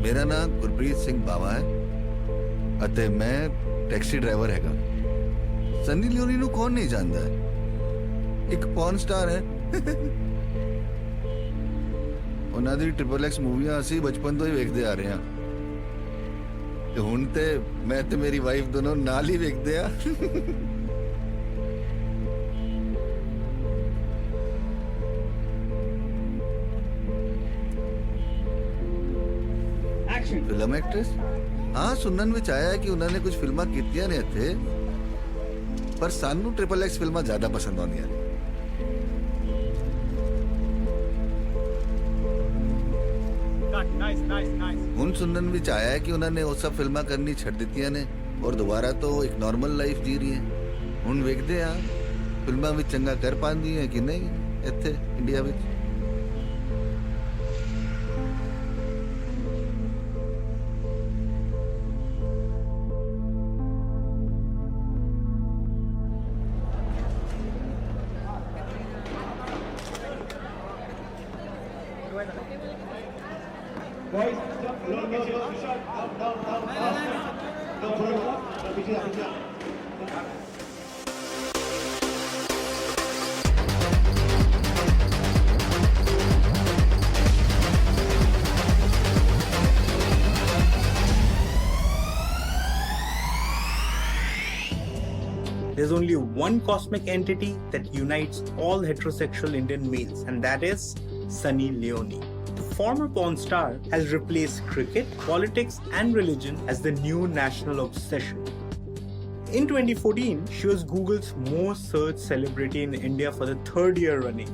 ਮੇਰਾ ਨਾਮ ਗੁਰਪ੍ਰੀਤ ਸਿੰਘ ਬਾਵਾ ਹੈ ਅਤੇ ਮੈਂ ਟੈਕਸੀ ਡਰਾਈਵਰ ਹੈਗਾ। ਸਨੀ ਲਿਓਨੀ ਨੂੰ ਕੌਣ ਨਹੀਂ ਜਾਣਦਾ? ਇੱਕ ਪੌਰਨ ਸਟਾਰ ਹੈ। ਉਹਨਾਂ ਦੀ XXX ਮੂਵੀਆਂ ਅਸੀਂ ਬਚਪਨ ਤੋਂ ਹੀ ਵੇਖਦੇ ਆ ਰਹੇ ਹਾਂ ਤੇ ਹੁਣ ਤੇ ਮੈਂ ਤੇ ਮੇਰੀ ਵਾਈਫ ਦੋਨੋਂ ਨਾਲ ਹੀ ਵੇਖਦੇ ਆ। Film actress? ਹਾਂ, ਸੁਣਨ ਵਿੱਚ ਆਇਆ ਕਿ ਉਹਨਾਂ ਨੇ ਕੁਝ ਫਿਲਮਾਂ ਕੀਤੀਆਂ ਨੇ ਇੱਥੇ, ਪਰ ਸਾਨੂੰ XXX ਫਿਲਮਾਂ ਜ਼ਿਆਦਾ ਪਸੰਦ ਆਉਂਦੀਆਂ ਨੇ। ਹੁਣ ਸੁਣਨ ਵਿੱਚ ਆਇਆ ਹੈ ਕਿ ਉਹਨਾਂ ਨੇ ਉਹ ਸਭ ਫਿਲਮਾਂ ਕਰਨੀ ਛੱਡ ਦਿੱਤੀਆਂ ਨੇ ਔਰ ਦੁਬਾਰਾ ਤੋਂ ਇੱਕ ਨਾਰਮਲ ਲਾਈਫ ਜੀ ਰਹੀ ਹੈ। ਹੁਣ ਵੇਖਦੇ ਆ ਫਿਲਮਾਂ ਵਿੱਚ ਚੰਗਾ ਕਰ ਪਾਉਂਦੀ ਹੈ ਕਿ ਨਹੀਂ ਇੱਥੇ ਇੰਡੀਆ ਵਿੱਚ। Guys, no. There's only one cosmic entity that unites all heterosexual Indian males, and that is Sunny Leone. The former porn star has replaced cricket, politics, and religion as the new national obsession. In 2014, she was Google's most searched celebrity in India for the third year running.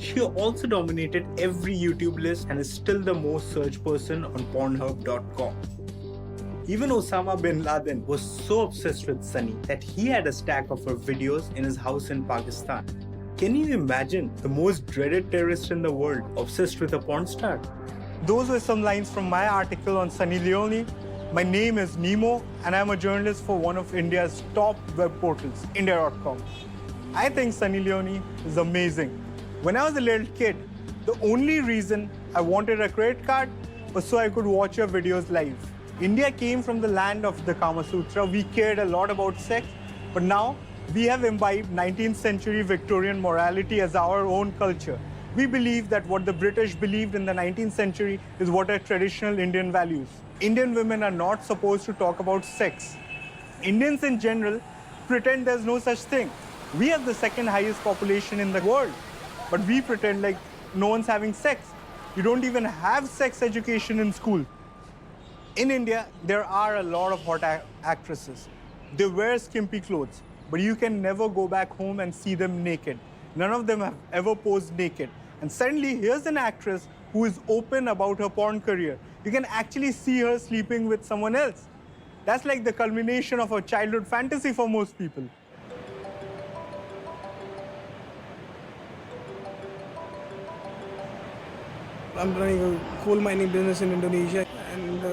She also dominated every YouTube list and is still the most searched person on Pornhub.com. Even Osama bin Laden was so obsessed with Sunny that he had a stack of her videos in his house in Pakistan. Can you imagine the most dreaded terrorist in the world obsessed with a porn star? Those were some lines from my article on Sunny Leone. My name is Nemo and I'm a journalist for one of India's top web portals, India.com. I think Sunny Leone is amazing. When I was a little kid, the only reason I wanted a credit card was so I could watch your videos live. India came from the land of the Kama Sutra. We cared a lot about sex, but now we have imbibed 19th century Victorian morality as our own culture. We believe that what the British believed in the 19th century is what are traditional Indian values. Indian women are not supposed to talk about sex. Indians in general pretend there's no such thing. We have the second highest population in the world, but we pretend like no one's having sex. You don't even have sex education in school. In India, there are a lot of hot actresses. They wear skimpy clothes, but you can never go back home and see them naked. None of them have ever posed naked. And suddenly, here's an actress who is open about her porn career. You can actually see her sleeping with someone else. That's like the culmination of a childhood fantasy for most people. I'm running a coal mining business in Indonesia. And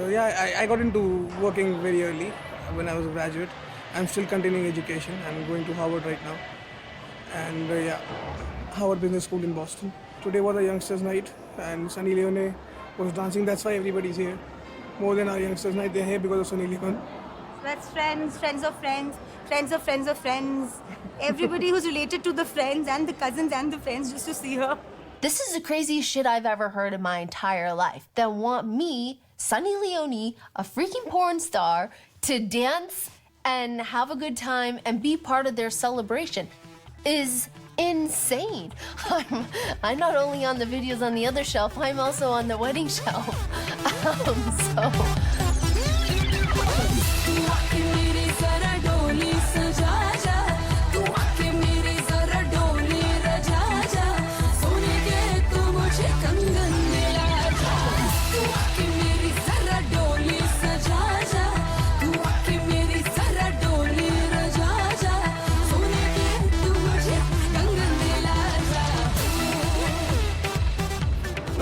I got into working very early when I was a graduate. I'm still continuing education. I'm going to Harvard right now. And Harvard Business School in Boston. Today was a youngsters' night and Sunny Leone was dancing. That's why everybody's here. More than our youngsters' night, they're here because of Sunny Leone. That's friends, friends of friends, friends of friends of friends. Everybody who's related to the friends and the cousins and the friends just to see her. This is the craziest shit I've ever heard in my entire life. That want me, Sunny Leone, a freaking porn star, to dance and have a good time and be part of their celebration is insane. I'm not only on the videos on the other shelf, I'm also on the wedding shelf.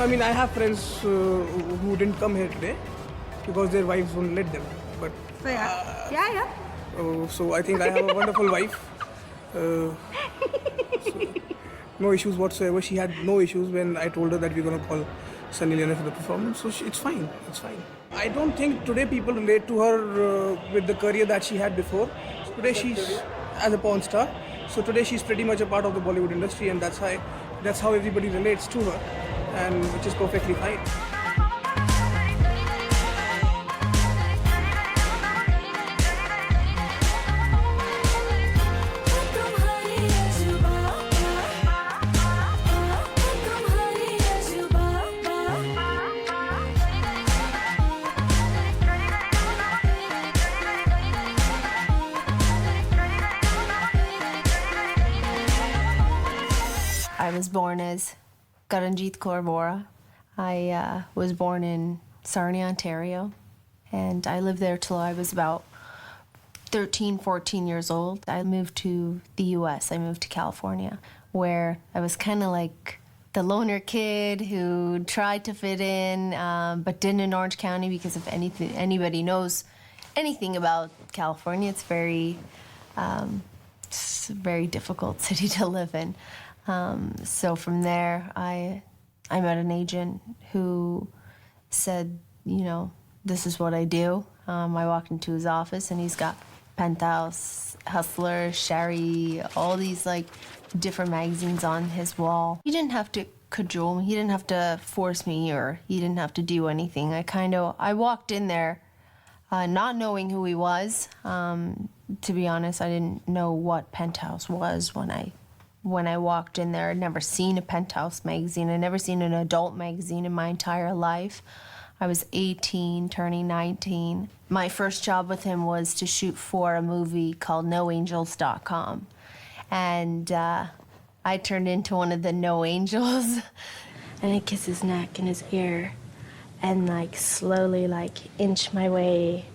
I mean, I have friends who didn't come here today because their wives won't let them. But so I think I have a wonderful wife. no issues whatsoever. She had no issues when I told her that we're going to call Sunny Leone for the performance. So it's fine. It's fine. I don't think today people relate to her with the career that she had before. Today she's as a porn star. So today she's pretty much a part of the Bollywood industry, and that's how everybody relates to her, and which is perfectly fine. I was born as Karanjit Kaur Vora. I was born in Sarnia, Ontario, and I lived there till I was about 13, 14 years old. I moved to the US. I moved to California, where I was kind of like the loner kid who tried to fit in, but didn't in Orange County because if anybody knows anything about California, it's a very difficult city to live in. So from there, I met an agent who said, you know, this is what I do. I walked into his office and he's got Penthouse, Hustler, Sherry, all these like different magazines on his wall. He didn't have to cajole me. He didn't have to force me, or he didn't have to do anything. I walked in there not knowing who he was. To be honest, I didn't know what Penthouse was when I walked in there. I'd never seen a Penthouse magazine. I'd never seen an adult magazine in my entire life. I was 18, turning 19. My first job with him was to shoot for a movie called NoAngels.com. And I turned into one of the No Angels. And I kissed his neck and his ear and like slowly like inch my way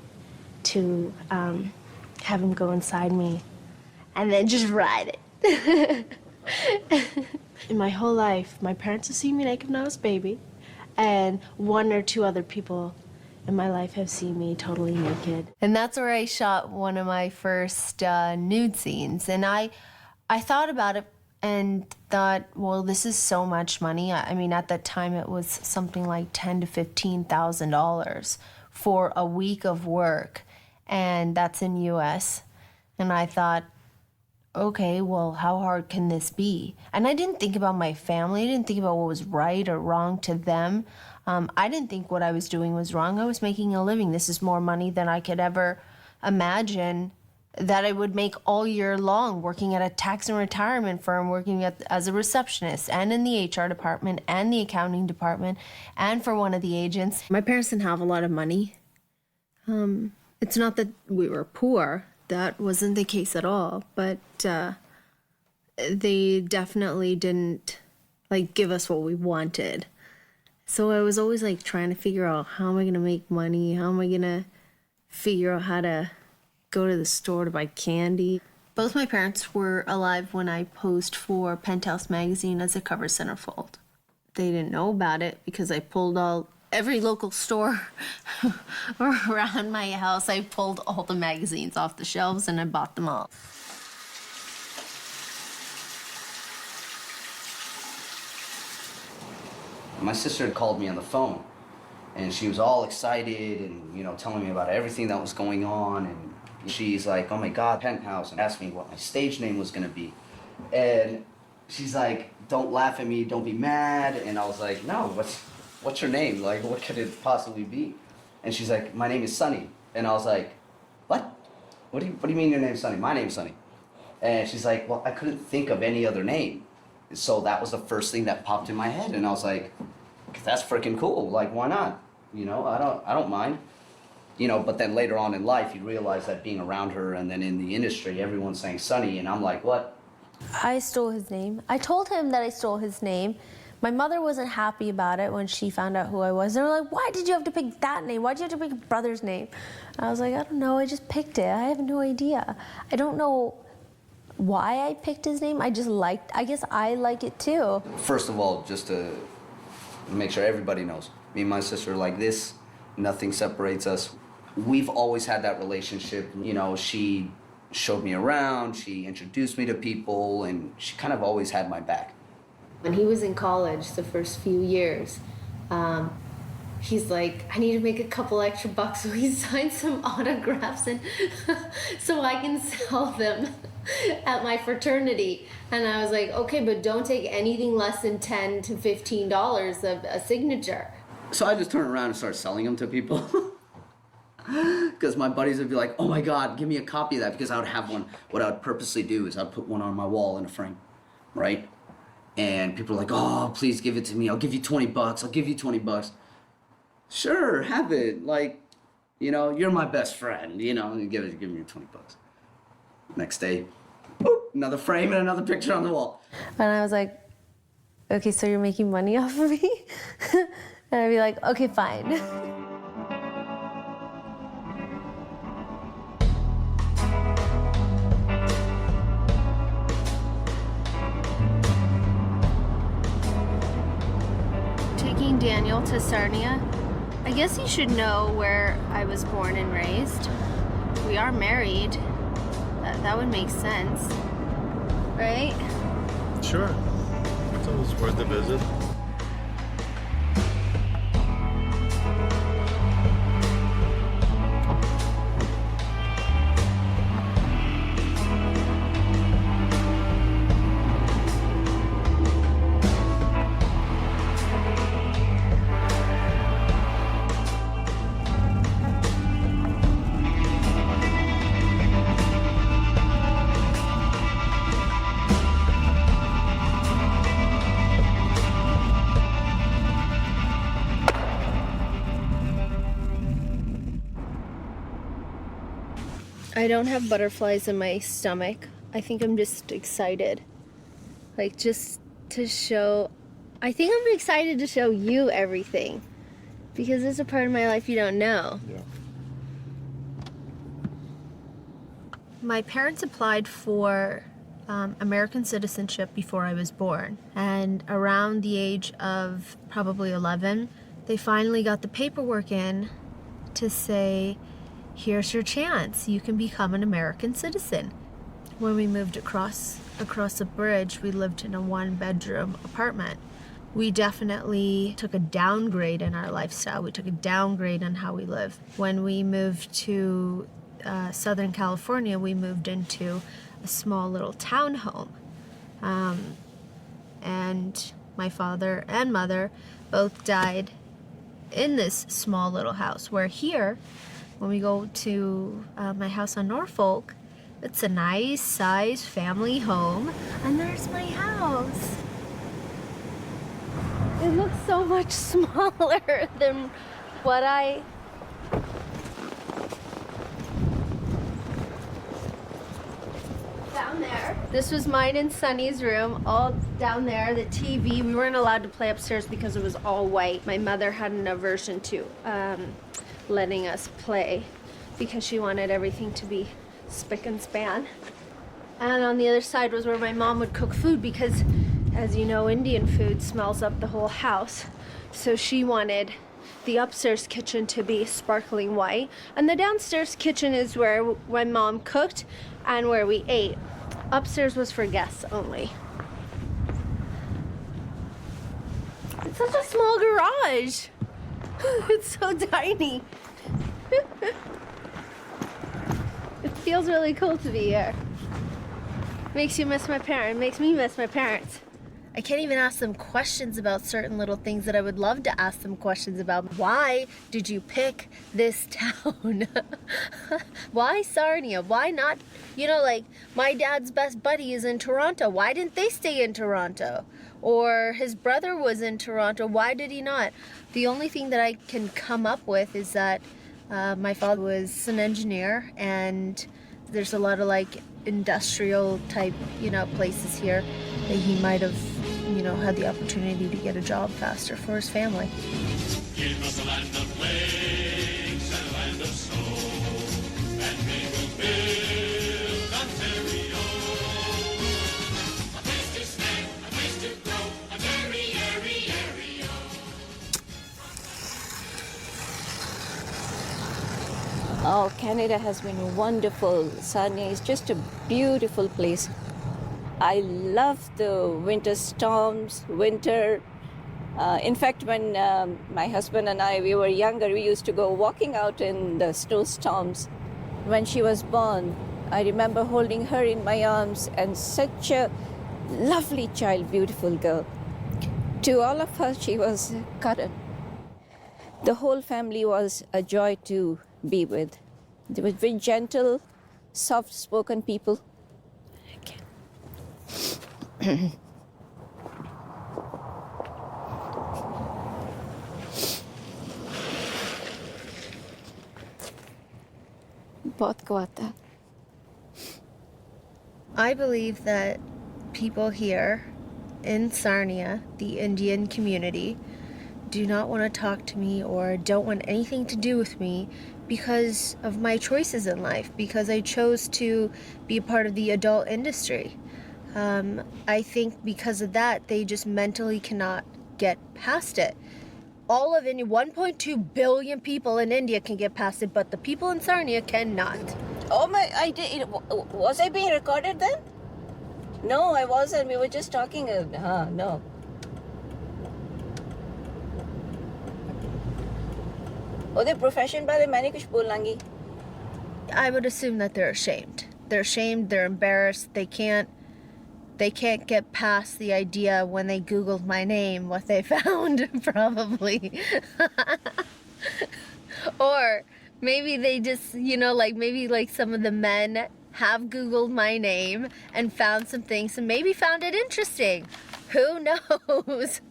to have him go inside me and then just ride it. In my whole life, my parents have seen me naked when I was a baby, and one or two other people in my life have seen me totally naked. And that's where I shot one of my first nude scenes. And I thought about it and thought, well, this is so much money. I mean, at that time, it was something like $10,000 to $15,000 for a week of work, and that's in U.S. And I thought, okay, well, how hard can this be? And I didn't think about my family. I didn't think about what was right or wrong to them. I didn't think what I was doing was wrong. I was making a living. This is more money than I could ever imagine that I would make all year long, working at a tax and retirement firm, working as a receptionist and in the HR department and the accounting department and for one of the agents. My parents didn't have a lot of money. It's not that we were poor. That wasn't the case at all, but they definitely didn't like give us what we wanted. So I was always like trying to figure out, how am I going to make money? How am I going to figure out how to go to the store to buy candy? Both my parents were alive when I posed for Penthouse magazine as a cover centerfold. They didn't know about it because I pulled every local store around my house. I pulled all the magazines off the shelves and I bought them all. My sister had called me on the phone, and she was all excited and, you know, telling me about everything that was going on. And she's like, oh my God, Penthouse, and asked me what my stage name was gonna be. And she's like, don't laugh at me, don't be mad. And I was like, no, what's your name? Like, what could it possibly be? And she's like, my name is Sunny. And I was like, what? What do you mean your name's Sunny? My name's Sunny. And she's like, well, I couldn't think of any other name. So that was the first thing that popped in my head. And I was like, that's freaking cool. Like, why not? You know, I don't mind. You know, but then later on in life, you realize that being around her and then in the industry, everyone's saying Sunny. And I'm like, what? I stole his name. I told him that I stole his name. My mother wasn't happy about it when she found out who I was. They were like, why did you have to pick that name? Why did you have to pick your brother's name? I was like, I don't know, I just picked it. I have no idea. I don't know why I picked his name. I guess I like it too. First of all, just to make sure everybody knows, me and my sister are like this. Nothing separates us. We've always had that relationship. You know, she showed me around, she introduced me to people, and she kind of always had my back. When he was in college, the first few years, he's like, I need to make a couple extra bucks, so he signed some autographs and so I can sell them at my fraternity. And I was like, okay, but don't take anything less than $10 to $15 of a signature. So I just turned around and started selling them to people. Because my buddies would be like, oh my God, give me a copy of that. Because I would have one. What I would purposely do is I'd put one on my wall in a frame, right? And people are like, oh, please give it to me. I'll give you $20. I'll give you $20. Sure, have it. Like, you know, you're my best friend. You know, and give me $20. Next day, boop, another frame and another picture on the wall. And I was like, okay, so you're making money off of me? And I'd be like, okay, fine. Taking Daniel to Sarnia, I guess he should know where I was born and raised. We are married. That would make sense, right? Sure. It's always worth a visit. I don't have butterflies in my stomach. I think I'm just excited. Like, just to show... I think I'm excited to show you everything. Because there's a part of my life you don't know. Yeah. My parents applied for American citizenship before I was born. And around the age of probably 11, they finally got the paperwork in to say, here's your chance. You can become an American citizen. When we moved across a bridge, we lived in a one-bedroom apartment. We definitely took a downgrade in our lifestyle. We took a downgrade on how we live. When we moved to Southern California, we moved into a small little townhome. And my father and mother both died in this small little house, where here, when we go to my house on Norfolk, it's a nice size family home. And there's my house. It looks so much smaller than what I... Down there. This was mine and Sunny's room, all down there, the TV. We weren't allowed to play upstairs because it was all white. My mother had an aversion to letting us play because she wanted everything to be spick and span. And on the other side was where my mom would cook food because, as you know, Indian food smells up the whole house. So she wanted the upstairs kitchen to be sparkling white, and the downstairs kitchen is where my mom cooked and where we ate. Upstairs was for guests only. It's such a small garage. It's so tiny. It feels really cool to be here. Makes you miss my parents. Makes me miss my parents. I can't even ask them questions about certain little things that I would love to ask them questions about. Why did you pick this town? Why Sarnia? Why not? You know, like, my dad's best buddy is in Toronto. Why didn't they stay in Toronto? Or his brother was in Toronto. Why did he not? The only thing that I can come up with is that my father was an engineer, and there's a lot of like industrial type, you know, places here that he might have, you know, had the opportunity to get a job faster for his family. Give us a land of lakes and a land of snow, and we will build Ontario. A place to stand, a place to grow, a very area. Oh, Canada has been wonderful. Sarnia is just a beautiful place. I love the winter storms, winter. In fact, when my husband and I, we were younger, we used to go walking out in the snowstorms. When she was born, I remember holding her in my arms, and such a lovely child, beautiful girl. To all of us, she was Karan. The whole family was a joy to be with. They were very gentle, soft-spoken people. Okay. बहुत को आता है. I believe that people here in Sarnia, the Indian community, do not want to talk to me or don't want anything to do with me because of my choices in life, because I chose to be a part of the adult industry. I think because of that, they just mentally cannot get past it. All of India, 1.2 billion people in India can get past it, but the people in Sarnia cannot. Oh my, I did. Was I being recorded then? No, I wasn't. We were just talking. No. Oh, the profession by the मैंने कुछ बोलांगी. I would assume that they're ashamed. They're ashamed, they're embarrassed, they can't get past the idea when they Googled my name, what they found, probably. Or maybe they just, maybe some of the men have Googled my name and found some things and maybe found it interesting. Who knows?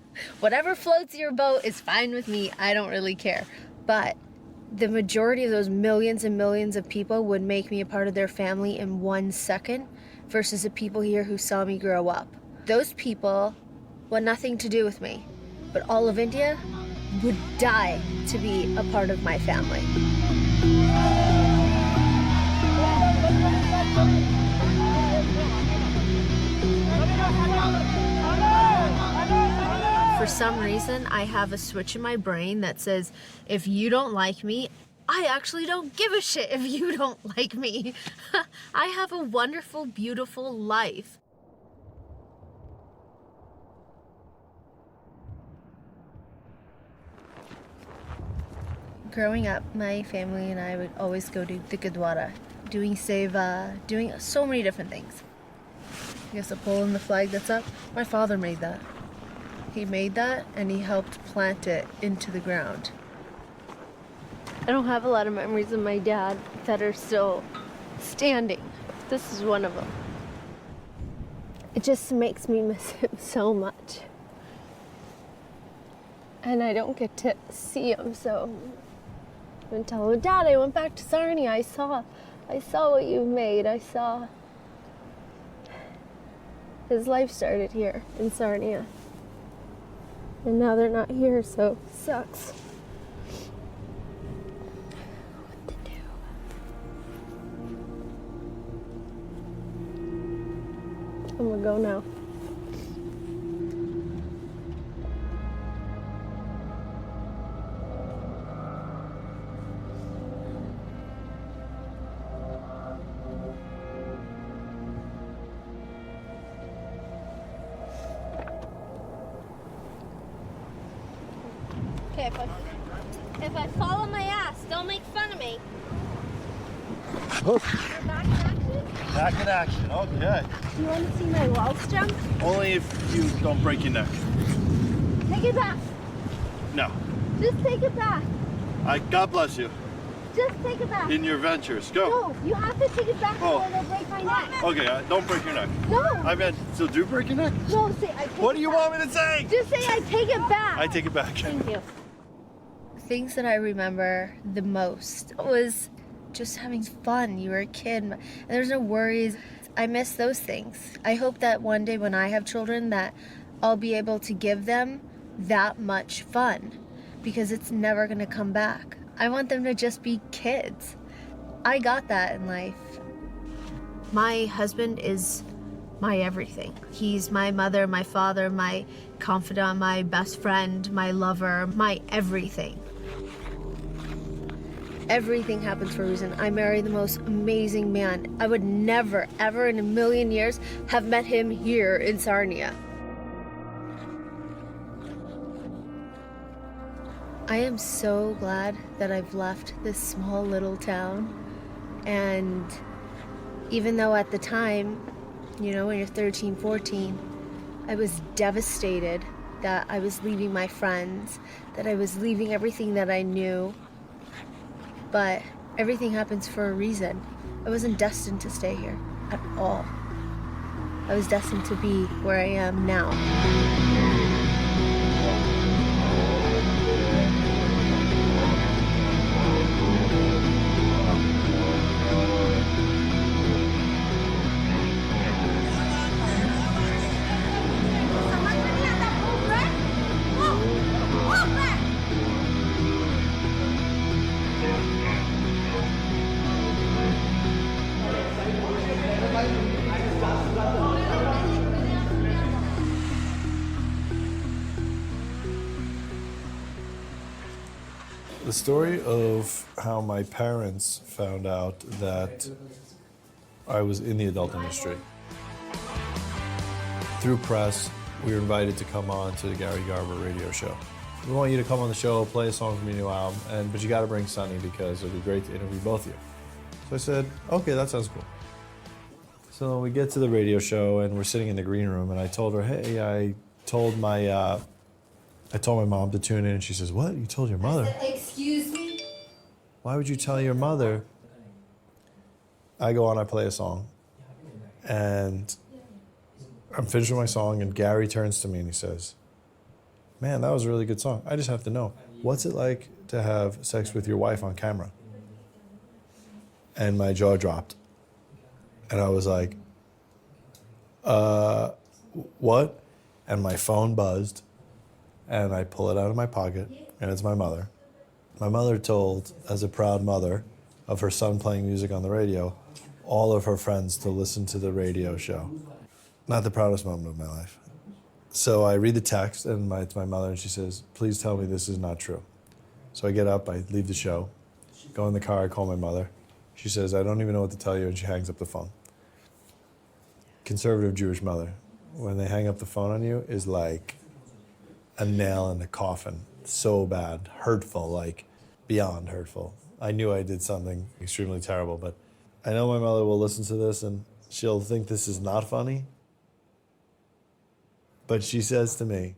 Whatever floats your boat is fine with me. I don't really care. But the majority of those millions and millions of people would make me a part of their family in 1 second versus the people here who saw me grow up. Those people want nothing to do with me, but all of India would die to be a part of my family. For some reason, I have a switch in my brain that says, if you don't like me, I actually don't give a shit if you don't like me. I have a wonderful, beautiful life. Growing up, my family and I would always go to the Gurdwara, doing seva, doing so many different things. I guess the pole and the flag that's up, my father made that. He made that and he helped plant it into the ground. I don't have a lot of memories of my dad that are still standing. This is one of them. It just makes me miss him so much. And I don't get to see him, so I'm gonna tell him, Dad, I went back to Sarnia. I saw what you made. I saw his life started here in Sarnia. And now they're not here, so it sucks. What to do? I'm gonna go now. Okay, if I fall on my ass, don't make fun of me. Oh. We're back in action? Back in action, okay. Do you want to see my waltz jump? Only if you don't break your neck. Take it back. No. Just take it back. God bless you. Just take it back. In your ventures. Go. No, you have to take it back or it'll break my neck. Okay, don't break your neck. No. I meant, so do break your neck? No, say I take it back. What do you want me to say? Just say I take it back. I take it back. Thank you. Things that I remember the most was just having fun. You were a kid and there's no worries. I miss those things. I hope that one day when I have children that I'll be able to give them that much fun because it's never gonna come back. I want them to just be kids. I got that in life. My husband is my everything. He's my mother, my father, my confidant, my best friend, my lover, my everything. Everything happens for a reason. I married the most amazing man. I would never, ever in a million years have met him here in Sarnia. I am so glad that I've left this small little town. And even though at the time, you know, when you're 13, 14, I was devastated that I was leaving my friends, that I was leaving everything that I knew. But everything happens for a reason. I wasn't destined to stay here at all. I was destined to be where I am now. The story of how my parents found out that I was in the adult industry. Through press, we were invited to come on to the Gary Garver radio show. We want you to come on the show, play a song from your new album, but you got to bring Sonny because it'd be great to interview both of you. So I said, okay, that sounds cool. So we get to the radio show and we're sitting in the green room and I told her, hey, I told my mom to tune in, and she says, what? You told your mother? I said, excuse me? Why would you tell your mother? I go on, I play a song, and I'm finishing my song, and Gary turns to me and he says, man, that was a really good song. I just have to know, what's it like to have sex with your wife on camera? And my jaw dropped. And I was like, what? And my phone buzzed. And I pull it out of my pocket, and it's my mother. My mother told, as a proud mother of her son playing music on the radio, all of her friends to listen to the radio show. Not the proudest moment of my life. So I read the text, and it's my mother, and she says, please tell me this is not true. So I get up, I leave the show, go in the car, I call my mother. She says, I don't even know what to tell you, and she hangs up the phone. Conservative Jewish mother, when they hang up the phone on you, is like a nail in the coffin. So bad, hurtful, like beyond hurtful. I knew I did something extremely terrible, but I know my mother will listen to this and she'll think this is not funny. But she says to me,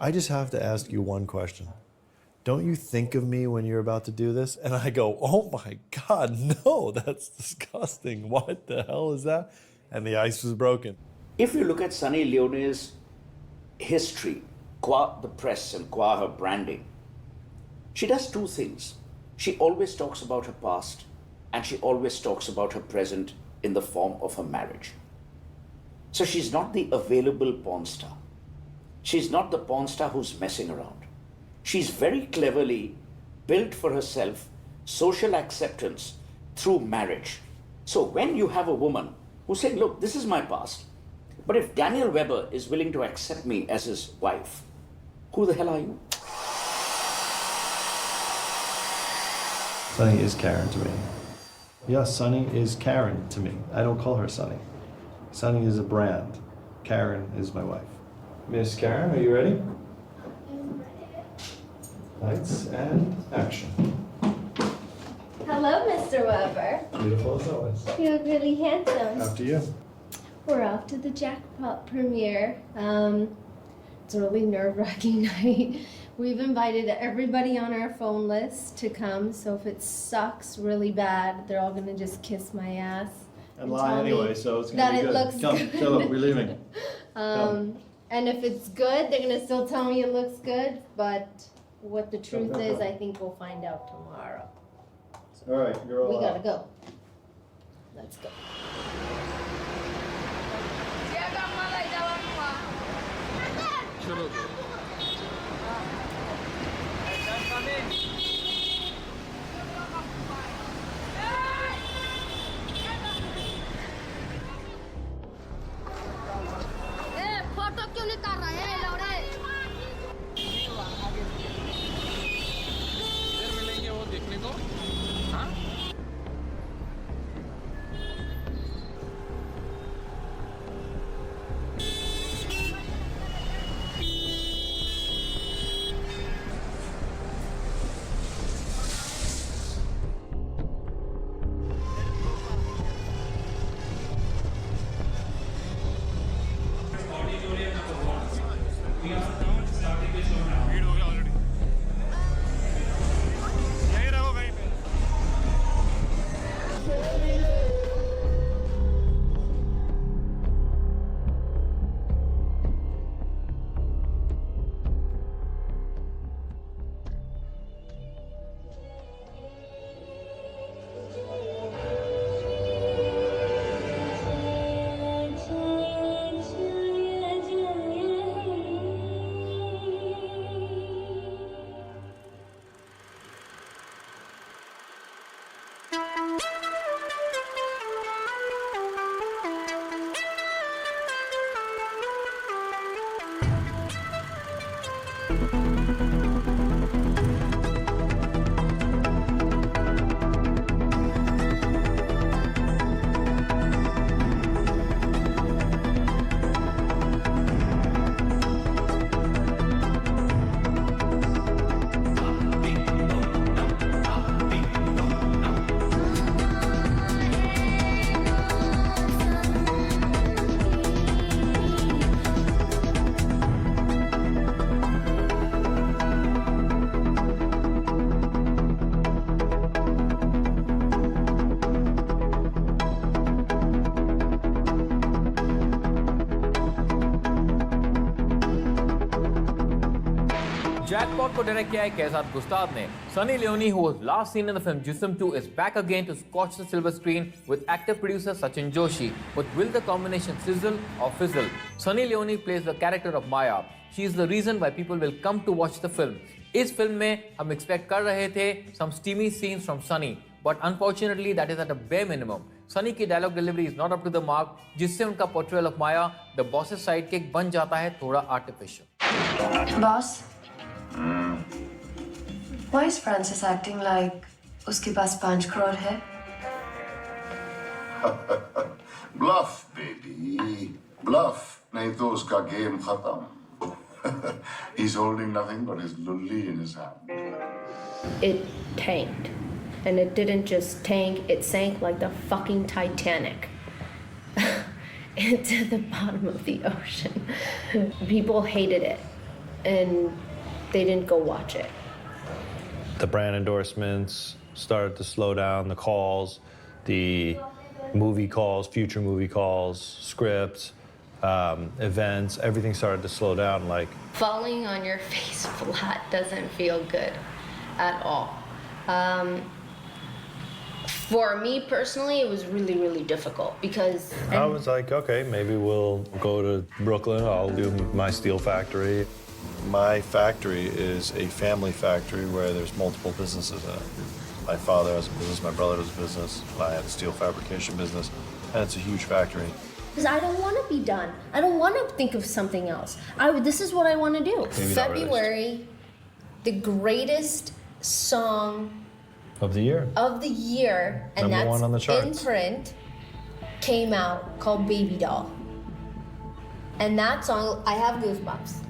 I just have to ask you one question. Don't you think of me when you're about to do this? And I go, oh my God, no, that's disgusting. What the hell is that? And the ice was broken. If you look at Sunny Leone's history, qua the press and qua her branding, she does two things. She always talks about her past and she always talks about her present in the form of her marriage. So she's not the available porn star. She's not the porn star who's messing around. She's very cleverly built for herself social acceptance through marriage. So when you have a woman who's saying, look, this is my past, but if Daniel Weber is willing to accept me as his wife, who the hell are you? Sunny is Karen to me. Yes, Sunny is Karen to me. I don't call her Sunny. Sunny is a brand. Karen is my wife. Miss Karen, are you ready? Lights and action. Hello, Mr. Weber. Beautiful as always. You look really handsome. After you. We're off to the Jackpot premiere. It's a really nerve-wracking night. We've invited everybody on our phone list to come, so if it sucks really bad, they're all gonna just kiss my ass. And lie anyway, so it's gonna that be it good. looks Come, good. show up, we're leaving. And if it's good, they're gonna still tell me it looks good, but what the truth is, I think we'll find out tomorrow. All right, you're all We gotta out. go. Let's go. Photo क्यों नहीं कर रहे हैं लौड़े? फिर मिलेंगे वो देखने को। Jackpot को डायरेक्ट किया है कैसाद गुस्ताव ने. Sunny Leone, who was last seen in the film Jism 2, is back again to scorch the silver screen with actor-producer Sachin Joshi. But will the combination sizzle or fizzle? Sunny Leone plays the character of Maya. She is the reason why people will come to watch the film. इस film में हम expect कर रहे थे some steamy scenes from Sunny, but unfortunately that is at a bare minimum. Sunny की dialogue delivery is not up to the mark, जिससे उनका portrayal of Maya, the boss's sidekick, बन जाता है थोड़ा artificial. Boss, why is Francis acting like उसके पास 5 crore है? Bluff, baby. Bluff. नहीं तो उसका game खत्म. He's holding nothing but his lully in his hand. It tanked. And it didn't just tank, it sank like the fucking Titanic. Into the bottom of the ocean. People hated it. And they didn't go watch it. The brand endorsements started to slow down, the calls, the movie calls, future movie calls, scripts, events, everything started to slow down. Like Falling on your face flat doesn't feel good at all. For me personally, it was really, really difficult because I was like, okay, maybe we'll go to Brooklyn, I'll do my steel factory. My factory is a family factory where there's multiple businesses in it. My father has a business, my brother has a business, I had a steel fabrication business, and it's a huge factory. Because I don't want to be done. I don't want to think of something else. This is what I want to do. Maybe February, the greatest song Of the year. And Number that's 1 on the charts. in print, came out called Baby Doll. And that song, I have goosebumps.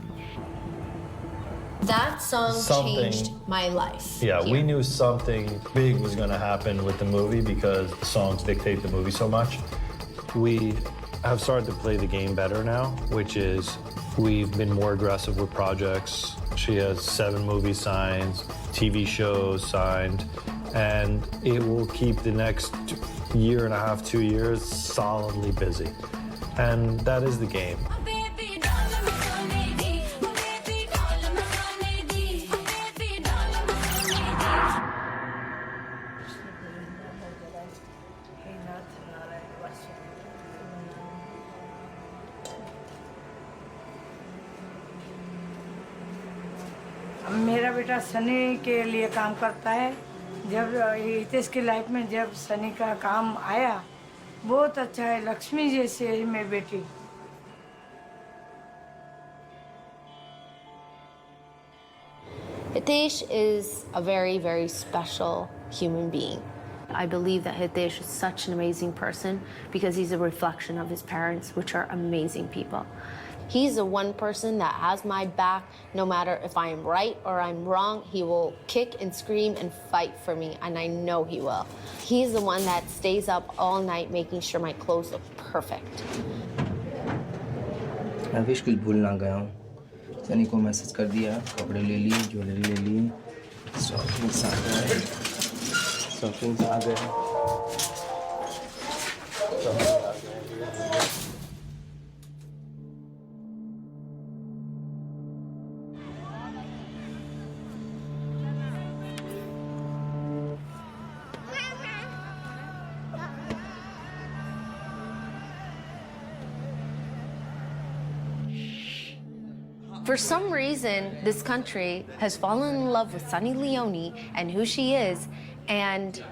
That song changed my life. Yeah, we knew something big was going to happen with the movie because the songs dictate the movie so much. We have started to play the game better now, which is we've been more aggressive with projects. She has 7 movies signed, TV shows signed, and it will keep the next year and a half, 2 years solidly busy. And that is the game. मेरा बेटा सनी के लिए काम करता है. जब हितेश की life में जब सनी का काम आया, बहुत अच्छा है. लक्ष्मी जैसी है मेरी बेटी. Hitesh is a very, very special human being. I believe that Hitesh is such an amazing person because he's a reflection of his parents, which are amazing people. He's the one person that has my back no matter if I am right or I'm wrong. He will kick and scream and fight for me, and I know he will. He's the one that stays up all night making sure my clothes look perfect. I wish कुछ भूल ना गया हूँ. सनी को message कर दिया, कपड़े ले लिए, ज्वेलरी ले ली, स्टॉकिंग्स आ गए, स्टॉकिंग्स आ गए। For some reason, this country has fallen in love with Sunny Leone and who she is, and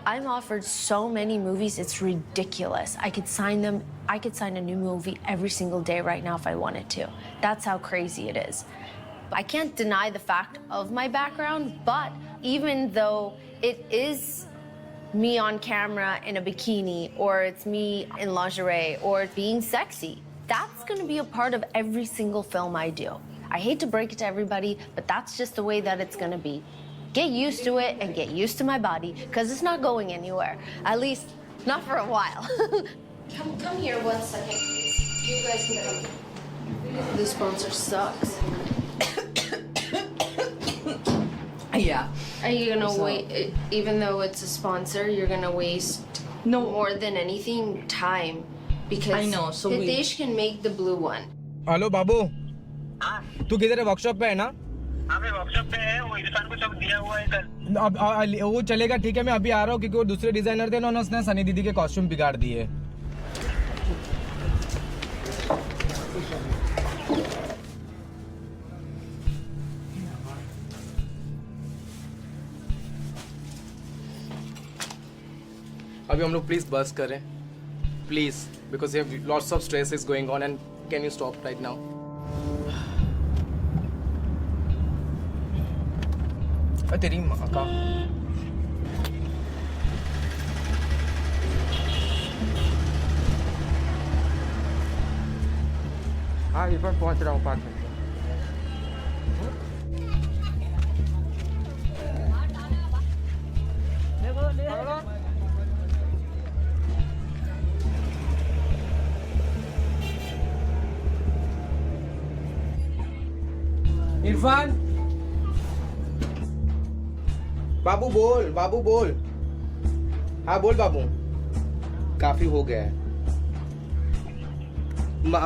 I'm offered so many movies, it's ridiculous. I could sign them. I could sign a new movie every single day right now if I wanted to. That's how crazy it is. I can't deny the fact of my background, but even though it is me on camera in a bikini, or it's me in lingerie, or being sexy, that's going to be a part of every single film I do. I hate to break it to everybody, but that's just the way that it's going to be. Get used to it and get used to my body, because it's not going anywhere. At least, not for a while. Come here 1 second, please. You guys can come. This sponsor sucks. Yeah. Are you going to wait, even though it's a sponsor, you're going to waste more than anything, time. Because I know, so Hitesh can make the blue one. Hello बाबू, तू किधर है? Workshop पे है ना? हाँ मैं workshop पे है, वो इरफान को सब दिया हुआ है कल। अब वो चलेगा, ठीक है, मैं अभी आ रहा हूँ क्योंकि वो दूसरे डिजाइनर थे ना, उसने सनी दीदी के कॉस्ट्यूम बिगाड़ दिए। अभी हम लोग प्लीज बस करें, please, because you have lots of stress is going on, and can you stop right now? तेरी माँ का हाँ इरफान पहुंच रहा हूँ 5 मिनट। इरफान, बाबू बोल, बाबू बोल। हाँ बोल बाबू, काफी हो गया है।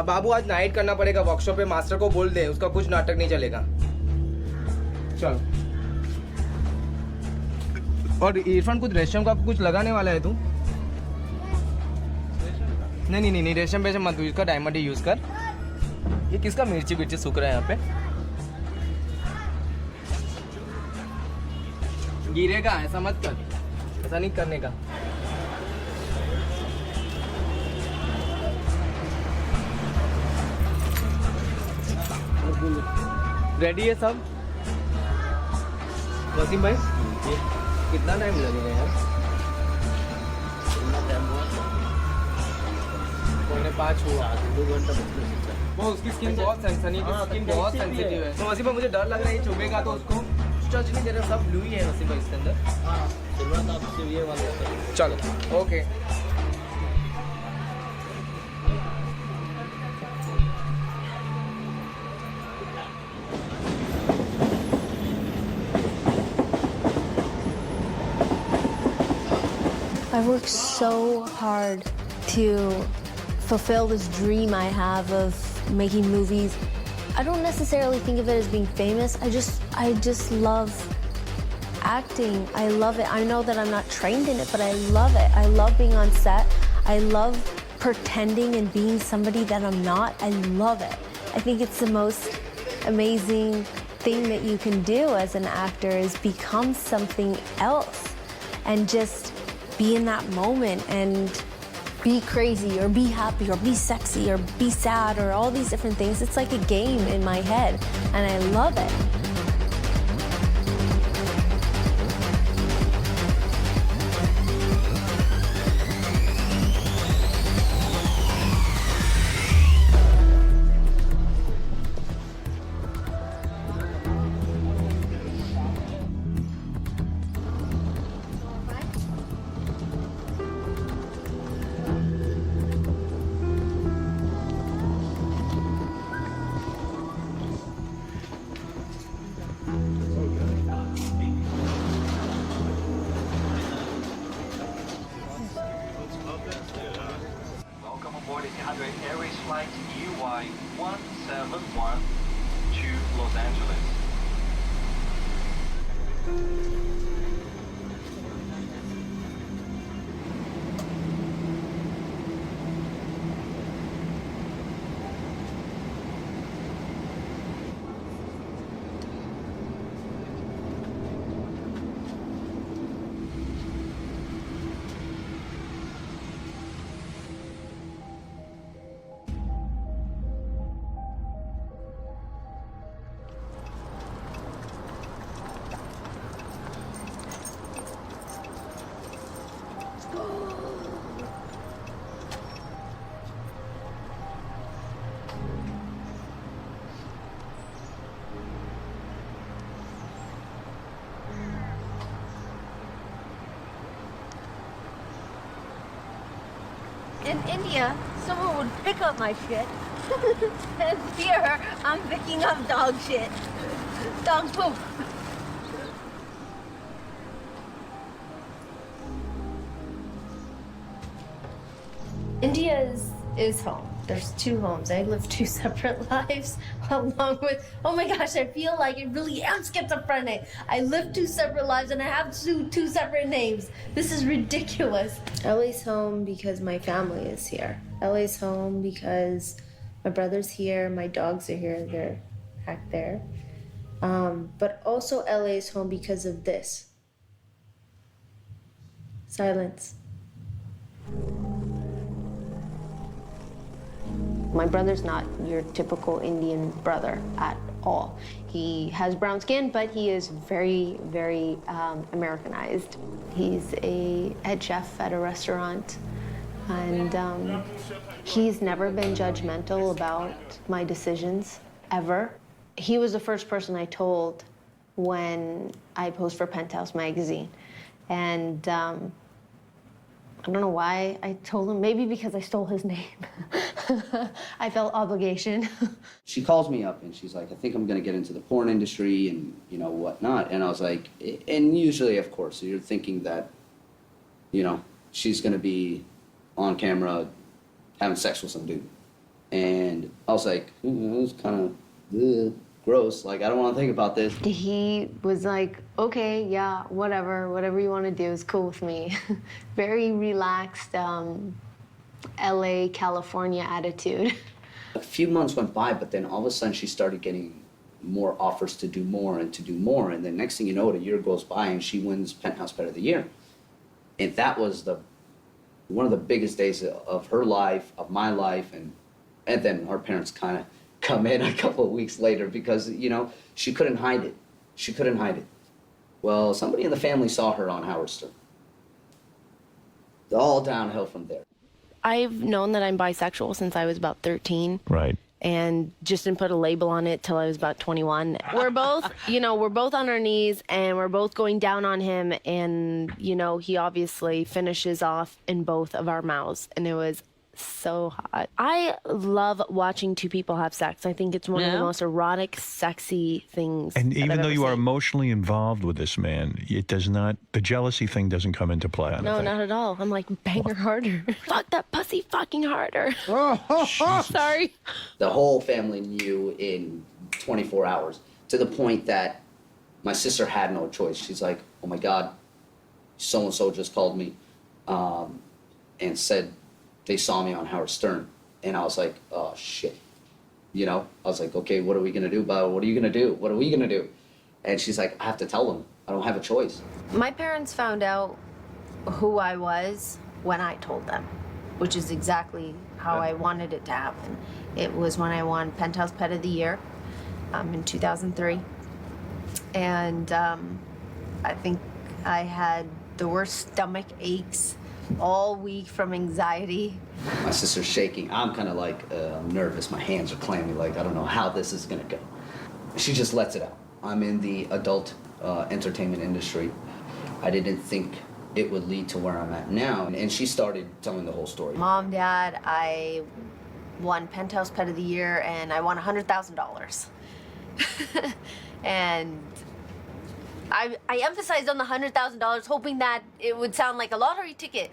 बाबू आज नाइट करना पड़ेगा वर्कशॉप पे, मास्टर को बोल दे, उसका कुछ नाटक नहीं चलेगा। चल। और इरफान कुछ रेशम का कुछ लगाने वाला है तू? नहीं रेशम वेशम मत यूज कर, डायमंड ही यूज कर। ये किसका मिर्ची बिर्ची सूख रहा है यहाँ पे? गिरेगा, ऐसा मत कर, ऐसा नहीं करने का। रेडी है सब? वसीम भाई, कितना टाइम लगेगा यार? 4:45 हुआ, 2 घंटा। वो उसकी स्किन बहुत सनी की स्किन बहुत सेंसिटिव है, तो वसीम भाई मुझे डर लग रहा है चुभेगा तो उसको। टच नहीं दे रहा, सब ब्लू ही है वसीम भाई इसके अंदर। हाँ, सिल्वर आप सिर्फ ये वाला। चलो, okay. I worked so hard to fulfill this dream I have of making movies. I don't necessarily think of it as being famous. I just love acting. I love it. I know that I'm not trained in it, but I love it. I love being on set. I love pretending and being somebody that I'm not. I love it. I think it's the most amazing thing that you can do as an actor is become something else and just be in that moment and be crazy or be happy or be sexy or be sad or all these different things. It's like a game in my head and I love it. in India, someone would pick up my shit. And here, I'm picking up dog shit. Dog poop. India is home. There's two homes. I live two separate lives along with, oh my gosh, I feel like it really am schizophrenic. I live two separate lives and I have two separate names. This is ridiculous. LA's home because my family is here. LA's home because my brother's here, my dogs are here, they're back there. But also LA's home because of this. Silence. My brother's not your typical Indian brother at all. He has brown skin, but he is very, very Americanized. He's a head chef at a restaurant, and he's never been judgmental about my decisions, ever. He was the first person I told when I posed for Penthouse magazine. And I don't know why I told him, maybe because I stole his name. I felt obligation. She calls me up and she's like, I think I'm gonna get into the porn industry and, you know, whatnot. And I was like, and usually, of course, you're thinking that, you know, she's gonna be on camera having sex with some dude. And I was like, it was kind of gross. Like, I don't want to think about this. He was like, okay, yeah, whatever you want to do is cool with me. Very relaxed, LA, California attitude. A few months went by, but then all of a sudden she started getting more offers to do more and to do more. And then next thing you know, a year goes by and she wins Penthouse Pet of the Year. And that was one of the biggest days of her life, of my life. And then our parents kind of come in a couple of weeks later because, you know, she couldn't hide it. She couldn't hide it. Well, somebody in the family saw her on Howard Stern. All downhill from there. I've known that I'm bisexual since I was about 13. Right. And just didn't put a label on it till I was about 21. We're both, we're both on our knees and we're both going down on him. And, he obviously finishes off in both of our mouths. And it was so hot. I love watching two people have sex. I think it's one of the most erotic, sexy things. And that even I've though ever you are seen. emotionally involved with this man, it does not, the jealousy thing doesn't come into play. I don't No, think. not at all. I'm like, bang her harder. Fuck that pussy fucking harder. Sorry. The whole family knew in 24 hours, to the point that my sister had no choice. She's like, oh my God, so-and-so just called me and said they saw me on Howard Stern. And I was like, oh shit. I was like, okay, what are we gonna do about it? What are you gonna do? What are we gonna do? And she's like, I have to tell them. I don't have a choice. My parents found out who I was when I told them, which is exactly how I wanted it to happen. It was when I won Penthouse Pet of the Year in 2003. And I think I had the worst stomach aches all week from anxiety. My sister's shaking. I'm kind of like nervous. My hands are clammy. Like, I don't know how this is gonna go. She just lets it out. I'm in the adult entertainment industry. I didn't think it would lead to where I'm at now. And she started telling the whole story. Mom, Dad, I won Penthouse Pet of the Year and I won $100,000. And I emphasized on the $100,000, hoping that it would sound like a lottery ticket.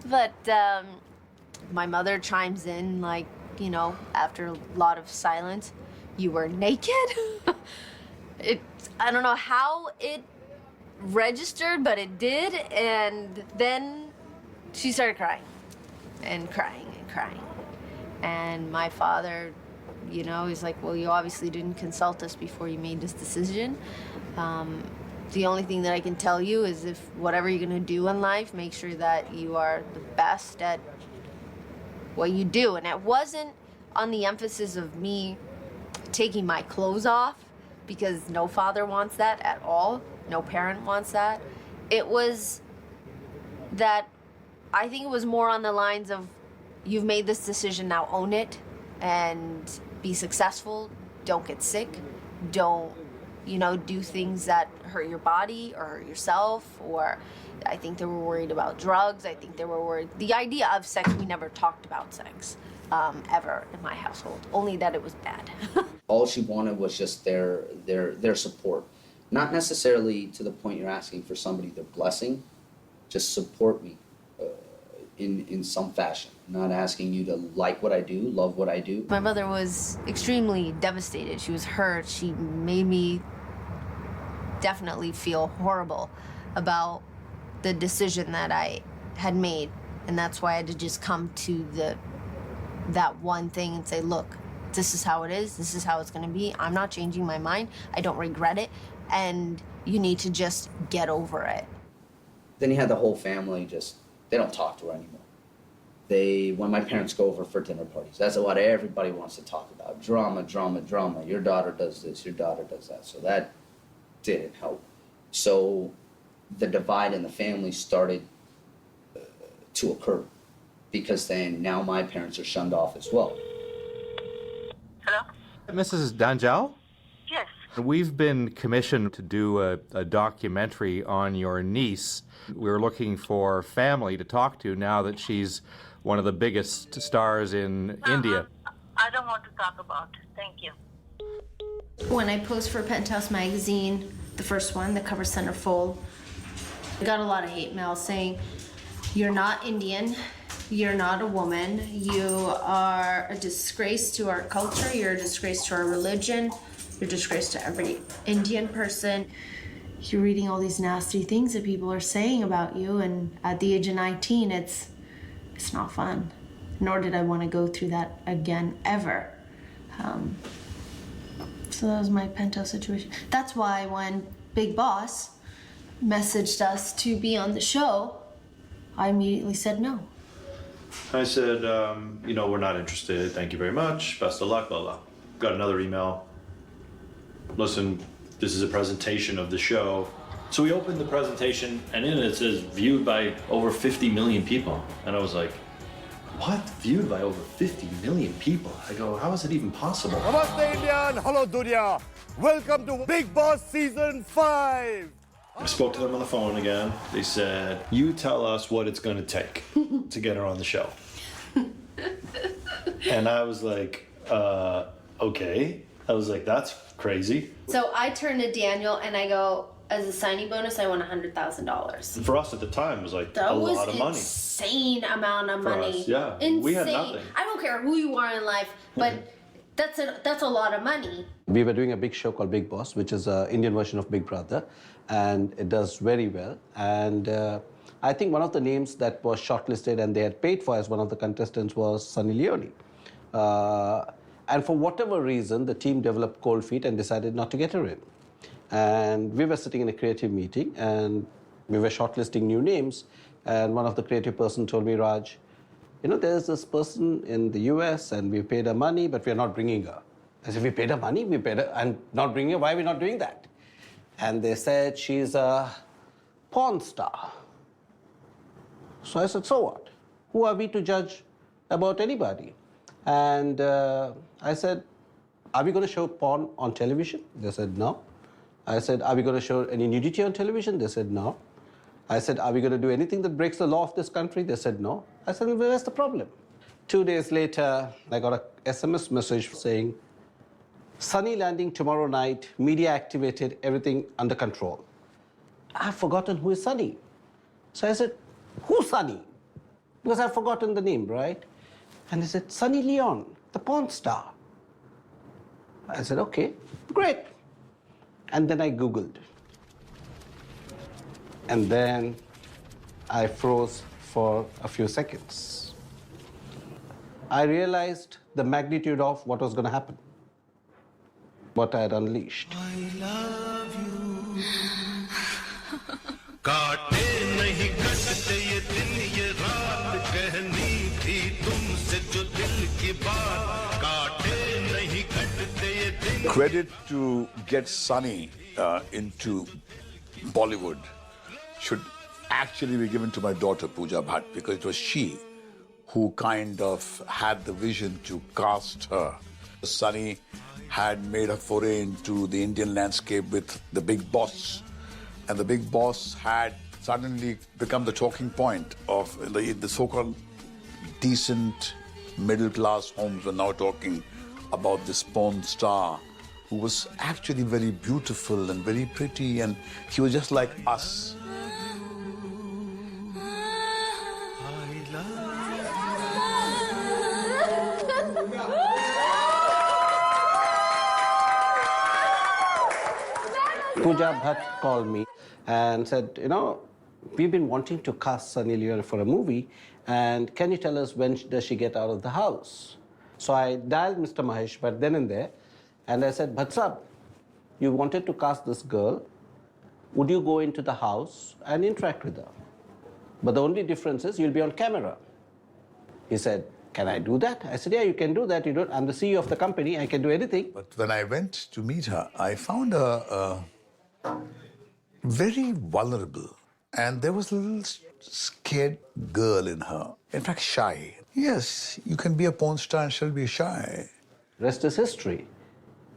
But my mother chimes in, like, after a lot of silence, you were naked? I don't know how it registered, but it did. And then she started crying and crying and crying. And my father, he's like, well, you obviously didn't consult us before you made this decision. The only thing that I can tell you is if whatever you're gonna do in life, make sure that you are the best at what you do. And it wasn't on the emphasis of me taking my clothes off, because no father wants that at all. No parent wants that. It was that, I think it was more on the lines of, you've made this decision, now own it and be successful. Don't get sick. Don't do things that hurt your body or hurt yourself, or I think they were worried about drugs. I think they were worried. The idea of sex, we never talked about sex ever in my household, only that it was bad. All she wanted was just their support. Not necessarily to the point you're asking for somebody their blessing, just support me in some fashion. Not asking you to like what I do, love what I do. My mother was extremely devastated. She was hurt. She made me definitely feel horrible about the decision that I had made. And that's why I had to just come to that one thing and say, look, this is how it is. This is how it's going to be. I'm not changing my mind. I don't regret it. And you need to just get over it. Then you had the whole family they don't talk to her anymore. When my parents go over for dinner parties, that's what everybody wants to talk about. Drama, drama, drama. Your daughter does this, your daughter does that. So that didn't help. So the divide in the family started to occur, because then now my parents are shunned off as well. Mrs. Danjal? Yes. We've been commissioned to do a documentary on your niece. We're looking for family to talk to now that she's one of the biggest stars in India. I don't want to talk about it. Thank you. When I posed for Penthouse magazine, the first one, the cover centerfold, I got a lot of hate mail saying, you're not Indian, you're not a woman, you are a disgrace to our culture, you're a disgrace to our religion, you're a disgrace to every Indian person. You're reading all these nasty things that people are saying about you, and at the age of 19, it's not fun. Nor did I want to go through that again, ever. So that was my Penthouse situation. That's why when Big Boss messaged us to be on the show, I immediately said no. I said, we're not interested. Thank you very much. Best of luck, blah, blah. Got another email. Listen, this is a presentation of the show. So we opened the presentation, and in it says viewed by over 50 million people. And I was like, what? Viewed by over 50 million people? I go, how is it even possible? Namaste, India, and hello, Dunya. Welcome to Big Boss Season 5. I spoke to them on the phone again. They said, you tell us what it's going to take to get her on the show. And I was like, okay. I was like, that's crazy. So I turned to Daniel and I go, as a signing bonus, I want $100,000. For us at the time, it was like a lot of money. Insane amount of money. Us, yeah. Insane. We had nothing. I don't care who you are in life, but that's a lot of money. We were doing a big show called Big Boss, which is an Indian version of Big Brother, and it does very well. And I think one of the names that was shortlisted and they had paid for as one of the contestants was Sunny Leone. And for whatever reason, the team developed cold feet and decided not to get her in. And we were sitting in a creative meeting and we were shortlisting new names. And one of the creative person told me, Raj, there's this person in the US and we paid her money, but we're not bringing her. I said, we paid her money, we paid her, and not bringing her, why are we not doing that? And they said, she's a porn star. So I said, so what? Who are we to judge about anybody? And I said, are we going to show porn on television? They said, no. I said, are we going to show any nudity on television? They said, no. I said, are we going to do anything that breaks the law of this country? They said, no. I said, well, where's the problem? 2 days later, I got an SMS message saying, Sunny landing tomorrow night, media activated, everything under control. I've forgotten who is Sunny. So I said, who's Sunny? Because I've forgotten the name, right? And they said, Sunny Leone, the porn star. I said, okay, great. And then I Googled. And then I froze for a few seconds. I realized the magnitude of what was going to happen, what I had unleashed. I love you. काटे नहीं कटते ये दिन ये रात कहनी थी तुमसे जो दिल की बात काटे नहीं कटते ये दिन. Credit to get Sunny into Bollywood should actually be given to my daughter Pooja Bhatt, because it was she who kind of had the vision to cast her. Sunny had made a foray into the Indian landscape with The Big Boss. And The Big Boss had suddenly become the talking point of the so-called decent middle-class homes were now talking about this porn star who was actually very beautiful and very pretty, and he was just like us. Pooja Bhatt called me and said, you know, we've been wanting to cast Sunny Leone for a movie, and can you tell us when does she get out of the house? So I dialed Mr. Mahesh Bhatt then and there, and I said, Bhatt Sahab, you wanted to cast this girl. Would you go into the house and interact with her? But the only difference is you'll be on camera. He said, can I do that? I said, yeah, you can do that. You don't, I'm the CEO of the company. I can do anything. But when I went to meet her, I found her very vulnerable. And there was a little scared girl in her. In fact, shy. Yes, you can be a porn star and still be shy. Rest is history.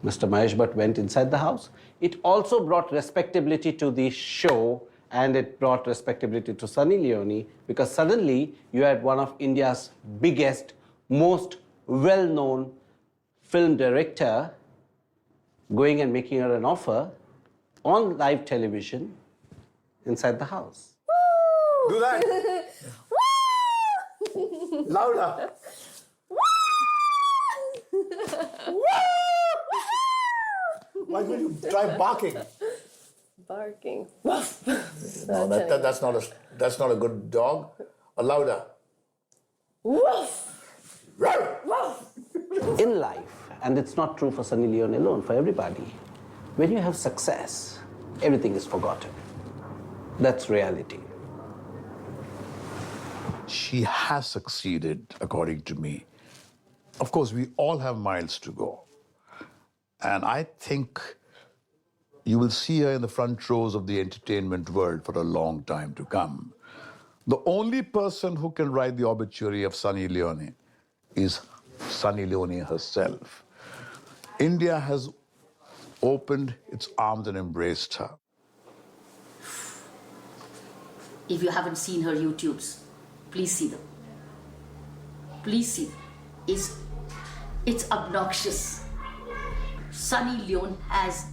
Mr. Mahesh Bhatt went inside the house. It also brought respectability to the show, and it brought respectability to Sunny Leone, because suddenly you had one of India's biggest, most well-known film director going and making her an offer on live television inside the house. Do that. Louder. Why don't you try barking? Barking. No, that's not a good dog. Or louder. In life, and it's not true for Sunny Leone alone, for everybody, when you have success, everything is forgotten. That's reality. She has succeeded, according to me. Of course, we all have miles to go. And I think you will see her in the front rows of the entertainment world for a long time to come. The only person who can write the obituary of Sunny Leone is Sunny Leone herself. India has opened its arms and embraced her. If you haven't seen her YouTubes, please see them. Please see them. It's obnoxious. Sunny Leone has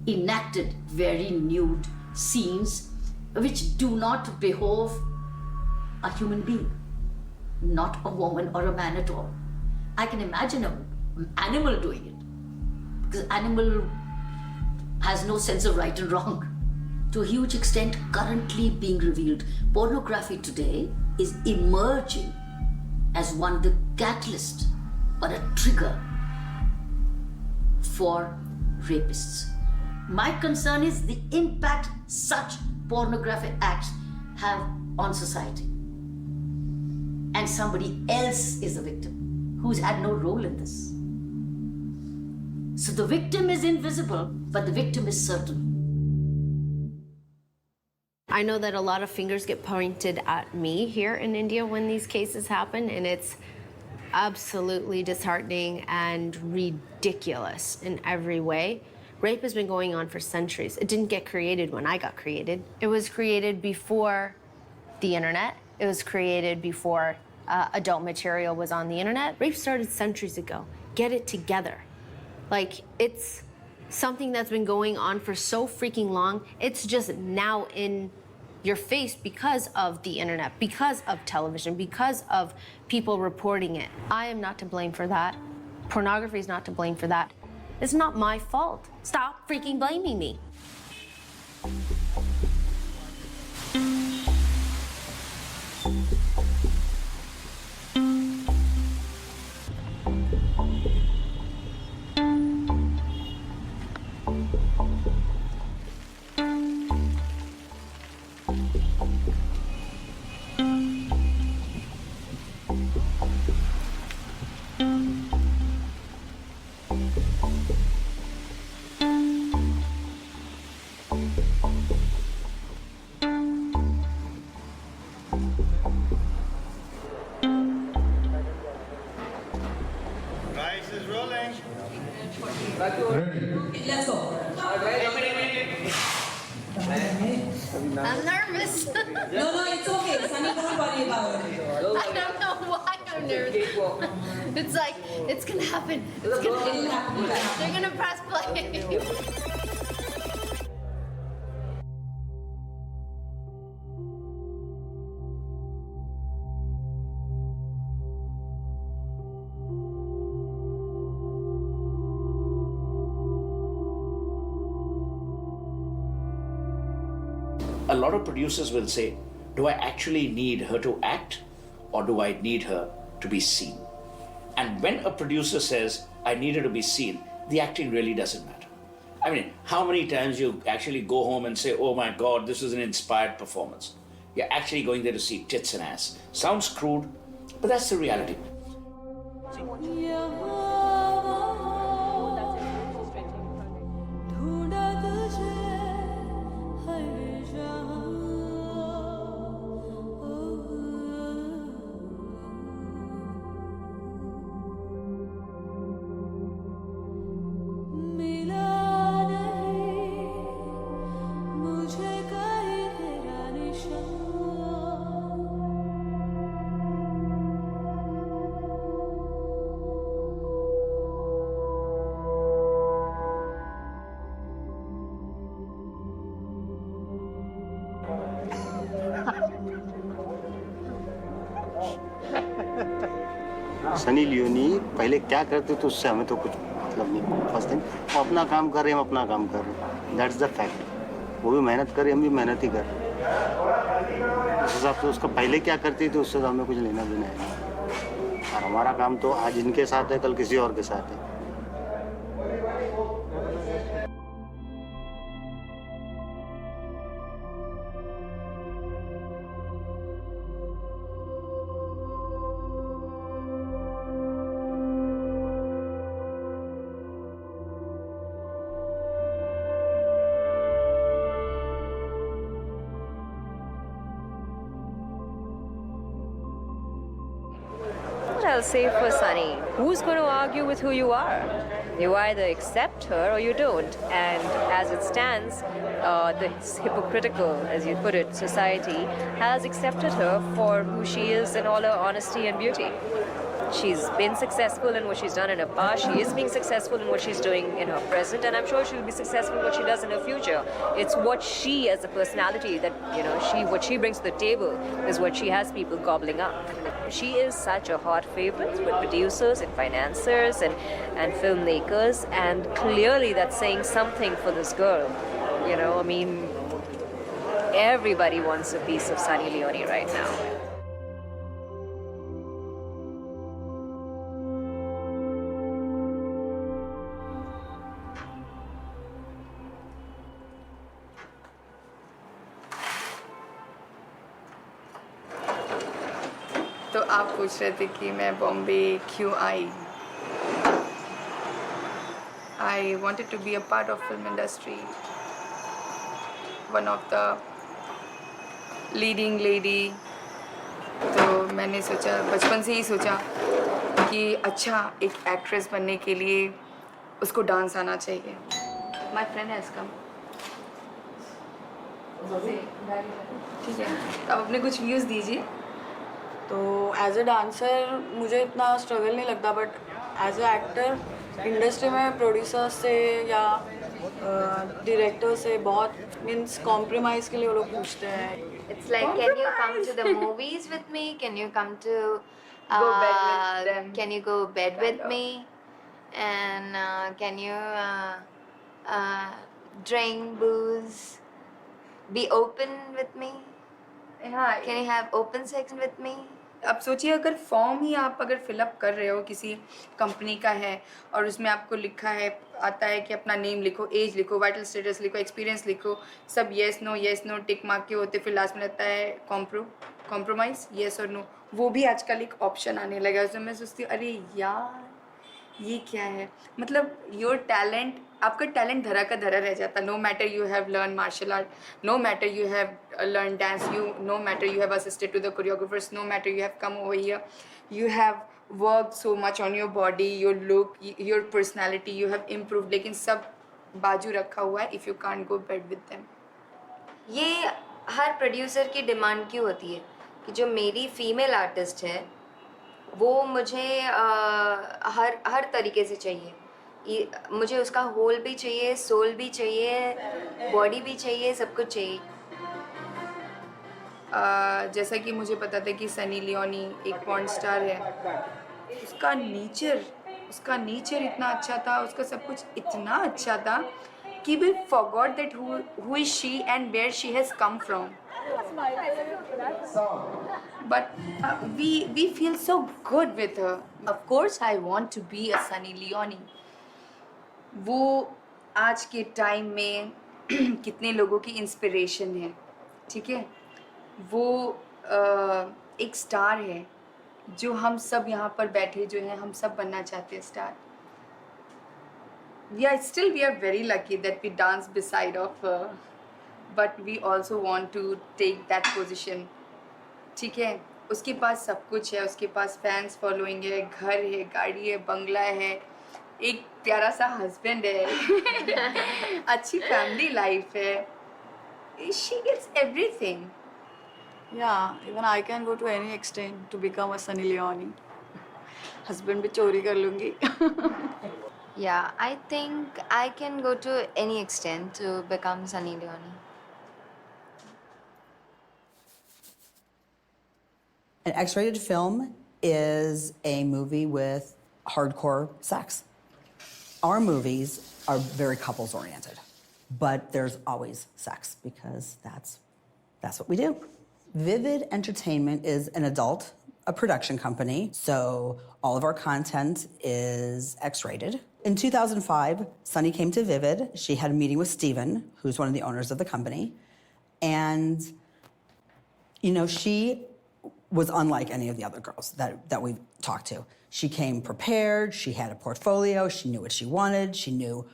enacted very nude scenes which do not behove a human being, not a woman or a man at all. I can imagine an animal doing it, because animal has no sense of right and wrong. To a huge extent, currently being revealed, pornography today is emerging as one of the catalysts or a trigger for rapists. My concern is the impact such pornographic acts have on society. And somebody else is the victim who's had no role in this. So the victim is invisible, but the victim is certain. I know that a lot of fingers get pointed at me here in India when these cases happen, and it's absolutely disheartening and ridiculous in every way. Rape has been going on for centuries. It didn't get created when I got created. It was created before the internet. It was created before adult material was on the internet. Rape started centuries ago. Get it together. Like, it's something that's been going on for so freaking long. It's just now in your face because of the internet, because of television, because of people reporting it. I am not to blame for that. Pornography is not to blame for that. It's not my fault. Stop freaking blaming me. Let's go. I'm nervous. No, it's okay. Sunny, don't worry about it. I don't know why I'm nervous. It's like, it's gonna happen. It's gonna happen. They're gonna press play. A lot of producers will say, do I actually need her to act or do I need her to be seen? And when a producer says, I need her to be seen, the acting really doesn't matter. I mean, how many times you actually go home and say, oh my God, this is an inspired performance. You're actually going there to see tits and ass. Sounds crude, but that's the reality. Sunny Leone पहले क्या करते तो उससे हमें तो कुछ मतलब नहीं फर्स्ट थिंग वो अपना काम कर रहे हैं हम अपना काम कर रहे हैं दैट्स द फैक्ट वो भी मेहनत कर रहे हम भी मेहनत ही कर रहे हैं उस हिसाब से उसका पहले क्या करती थी उससे तो हमें कुछ लेना देना है और हमारा काम तो आज इनके साथ है कल किसी और के साथ है I'll say for Sunny, who's going to argue with who you are? You either accept her or you don't. And as it stands, this hypocritical, as you put it, society has accepted her for who she is in all her honesty and beauty. She's been successful in what she's done in her past. She is being successful in what she's doing in her present, and I'm sure she'll be successful in what she does in her future. It's what she, as a personality, that what she brings to the table is what she has people gobbling up. She is such a hot favorite with producers and financiers and filmmakers, and clearly that's saying something for this girl. I mean, everybody wants a piece of Sunny Leone right now. तो आप पूछ रहे थे कि मैं बॉम्बे क्यों आई I wanted to be a part of film industry, one of the leading lady. तो मैंने सोचा बचपन से ही सोचा कि अच्छा एक एक्ट्रेस बनने के लिए उसको डांस आना चाहिए. My friend has come. ठीक है, अब अपने कुछ व्यूज़ दीजिए. तो एज अ डांसर मुझे इतना स्ट्रगल नहीं लगता but as a actor industry में प्रोड्यूसर से या डायरेक्टर से बहुत मीन्स कॉम्प्रोमाइज़ के लिए वो लोग पूछते हैं. It's like, can you come to the movies with me? Can you come to go bed with them? Can you go bed with me? And can you drink booze? Be open with me? हाँ. Can you have open sex with me? अब सोचिए अगर form ही आप अगर fill up कर रहे हो किसी कंपनी का है और उसमें आपको लिखा है आता है कि अपना नेम लिखो, एज लिखो, वाइटल स्टेटस लिखो, एक्सपीरियंस लिखो, सब येस नो टिक मार्क के होते, फिर लास्ट में रहता है कॉम्प्रोमाइज़ येस और नो. वो भी आजकल एक ऑप्शन आने लगा है. उसमें मैं सोचती हूँ अरे यार ये क्या है. मतलब योर टैलेंट, आपका टैलेंट धरा का धरा रह जाता. No matter you have learn martial art, no matter you have learned dance, no matter you have assisted to the choreographers, no matter you have come over here, you have worked so much on your body, your look, your personality, you have improved, लेकिन सब बाजू रखा हुआ है if you can't go bed with them. ये हर producer की demand क्यों होती है कि जो मेरी फीमेल आर्टिस्ट है वो मुझे हर तरीके से चाहिए, मुझे उसका होल भी चाहिए, सोल भी चाहिए, बॉडी भी चाहिए, सब कुछ चाहिए. जैसा कि मुझे पता था कि सनी लियोनी एक पॉर्न स्टार है, उसका नेचर इतना अच्छा था, उसका सब कुछ इतना अच्छा था कि we forgot that who is she and where she has come from. But we feel so good with her. Of course I want to be a Sunny Leone. वो आज के टाइम में कितने लोगों की इंस्पिरेशन है, ठीक है. वो एक स्टार है जो हम सब यहाँ पर बैठे जो हैं हम सब बनना चाहते हैं star. We are very lucky that we dance beside of her, but we also want to take that position. ठीक है, उसके पास सब कुछ है, उसके पास फैंस फॉलोइंग है, घर है, गाड़ी है, बंगला है, एक प्यारा सा हस्बैंड है, अच्छी फैमिली लाइफ है. She gets everything. Yeah, even I can go to any extent to become a Sunny Leone. Husband भी चोरी कर लूँगी. Yeah, I think I can go to any extent to become Sunny Leone. An X-rated film is a movie with hardcore sex. Our movies are very couples-oriented, but there's always sex because that's what we do. Vivid Entertainment is an adult, a production company, so all of our content is X-rated. In 2005, Sunny came to Vivid. She had a meeting with Steven, who's one of the owners of the company, and she was unlike any of the other girls that we've talked to. She came prepared, she had a portfolio, she knew what she wanted, she knew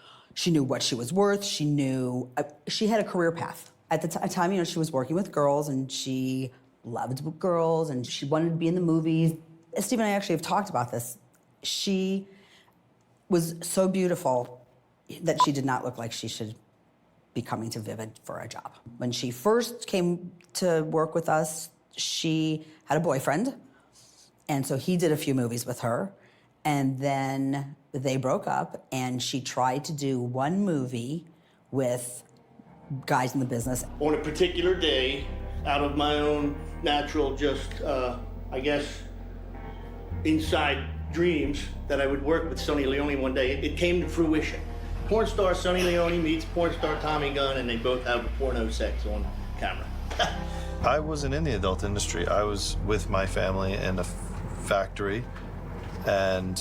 what she was worth, she had a career path. At the time, she was working with girls and she loved girls and she wanted to be in the movies. Steve and I actually have talked about this. She was so beautiful that she did not look like she should be coming to Vivid for a job. When she first came to work with us, she had a boyfriend, and so he did a few movies with her, and then they broke up, and she tried to do one movie with guys in the business. On a particular day, out of my own natural, inside dreams that I would work with Sunny Leone one day, it came to fruition. Porn star Sunny Leone meets porn star Tommy Gunn, and they both have porno sex on camera. I wasn't in the adult industry. I was with my family in a factory, and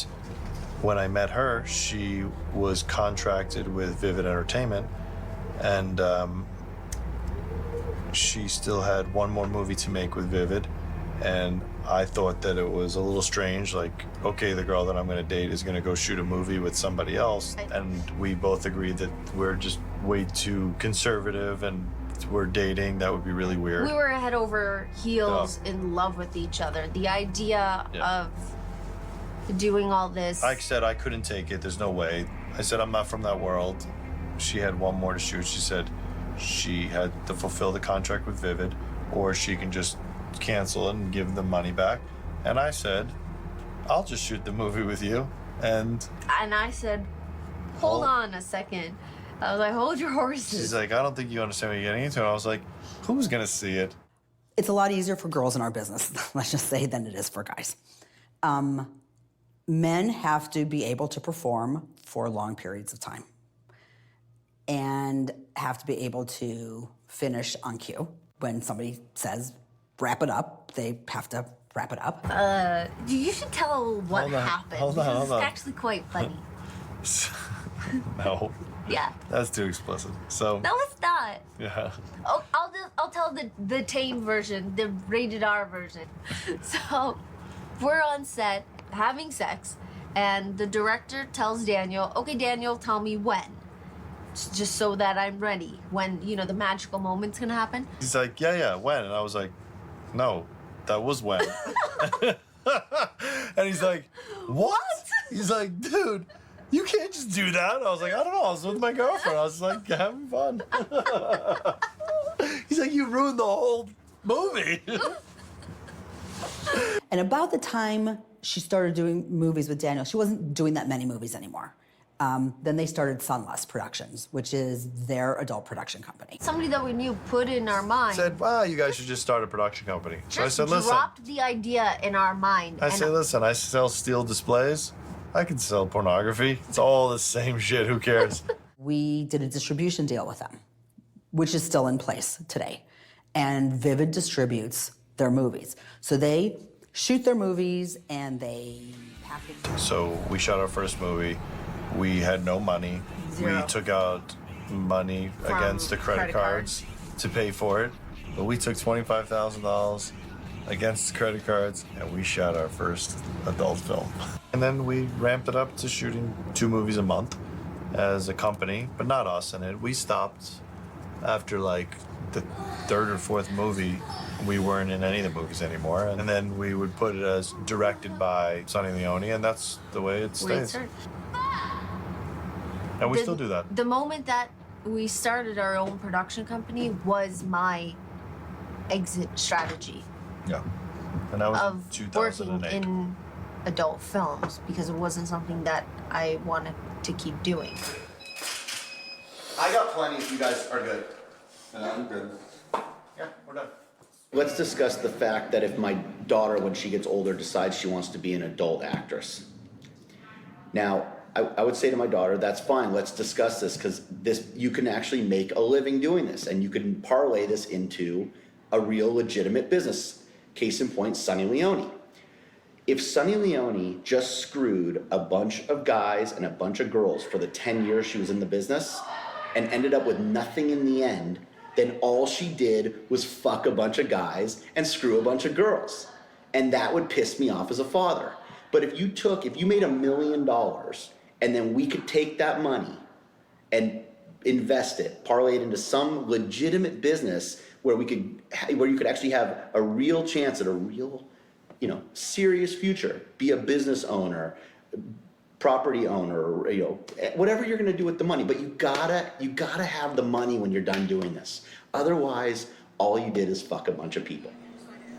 when I met her, she was contracted with Vivid Entertainment, and she still had one more movie to make with Vivid, and I thought that it was a little strange, like, okay, the girl that I'm gonna date is gonna go shoot a movie with somebody else, and we both agreed that we're just way too conservative and we're dating. That would be really weird. We were head over heels in love with each other. The idea of doing all this. I said I couldn't take it. There's no way. I said I'm not from that world. She had one more to shoot. She said she had to fulfill the contract with Vivid, or she can just cancel it and give the money back. And I said, I'll just shoot the movie with you. And I said, hold on a second. I was like, hold your horses. She's like, I don't think you understand what you're getting into. And I was like, who's gonna see it? It's a lot easier for girls in our business, let's just say, than it is for guys. Men have to be able to perform for long periods of time and have to be able to finish on cue. When somebody says, wrap it up, they have to wrap it up. You should tell what happened. Hold on. It's actually quite funny. No. Yeah. That's too explicit. So. No, it's not. Yeah. Oh, I'll tell the tame version, the rated R version. So, we're on set having sex, and the director tells Daniel, okay, Daniel, tell me when. Just so that I'm ready when, the magical moment's gonna happen. He's like, yeah, when? And I was like, no, that was when. And he's like, what? He's like, dude, you can't just do that. I was like, I don't know. I was with my girlfriend. I was like, having fun. He's like, you ruined the whole movie. And about the time she started doing movies with Daniel, she wasn't doing that many movies anymore. Then they started Sunless Productions, which is their adult production company. Somebody that we knew put in our mind. Said, wow, you guys should just start a production company. So I said, listen. Dropped the idea in our mind. I say, listen, I sell steel displays. I can sell pornography. It's all the same shit. Who cares? We did a distribution deal with them, which is still in place today. And Vivid distributes their movies. So they shoot their movies and they package. So we shot our first movie. We had no money. Zero. We took out money From against the credit cards to pay for it. But we took $25,000 against the credit cards and we shot our first adult film. And then we ramped it up to shooting 2 movies a month as a company, but not us in it. We stopped after like the 3rd or 4th movie. We weren't in any of the movies anymore. And then we would put it as directed by Sunny Leone, and that's the way it stays. And we still do that. The moment that we started our own production company was my exit strategy Yeah. And that was of in working 2008. in adult films because it wasn't something that I wanted to keep doing. I got plenty if you guys are good. I'm good. Yeah, we're done. Let's discuss the fact that if my daughter, when she gets older, decides she wants to be an adult actress. Now, I would say to my daughter, that's fine, let's discuss this, because you can actually make a living doing this, and you can parlay this into a real legitimate business. Case in point, Sunny Leone. If Sunny Leone just screwed a bunch of guys and a bunch of girls for the 10 years she was in the business and ended up with nothing in the end, then all she did was fuck a bunch of guys and screw a bunch of girls. And that would piss me off as a father. But if you made $1 million and then we could take that money and invest it, parlay it into some legitimate business where you could actually have a real chance at a real, serious future, be a business owner, property owner, whatever you're gonna do with the money, but you gotta have the money when you're done doing this. Otherwise, all you did is fuck a bunch of people.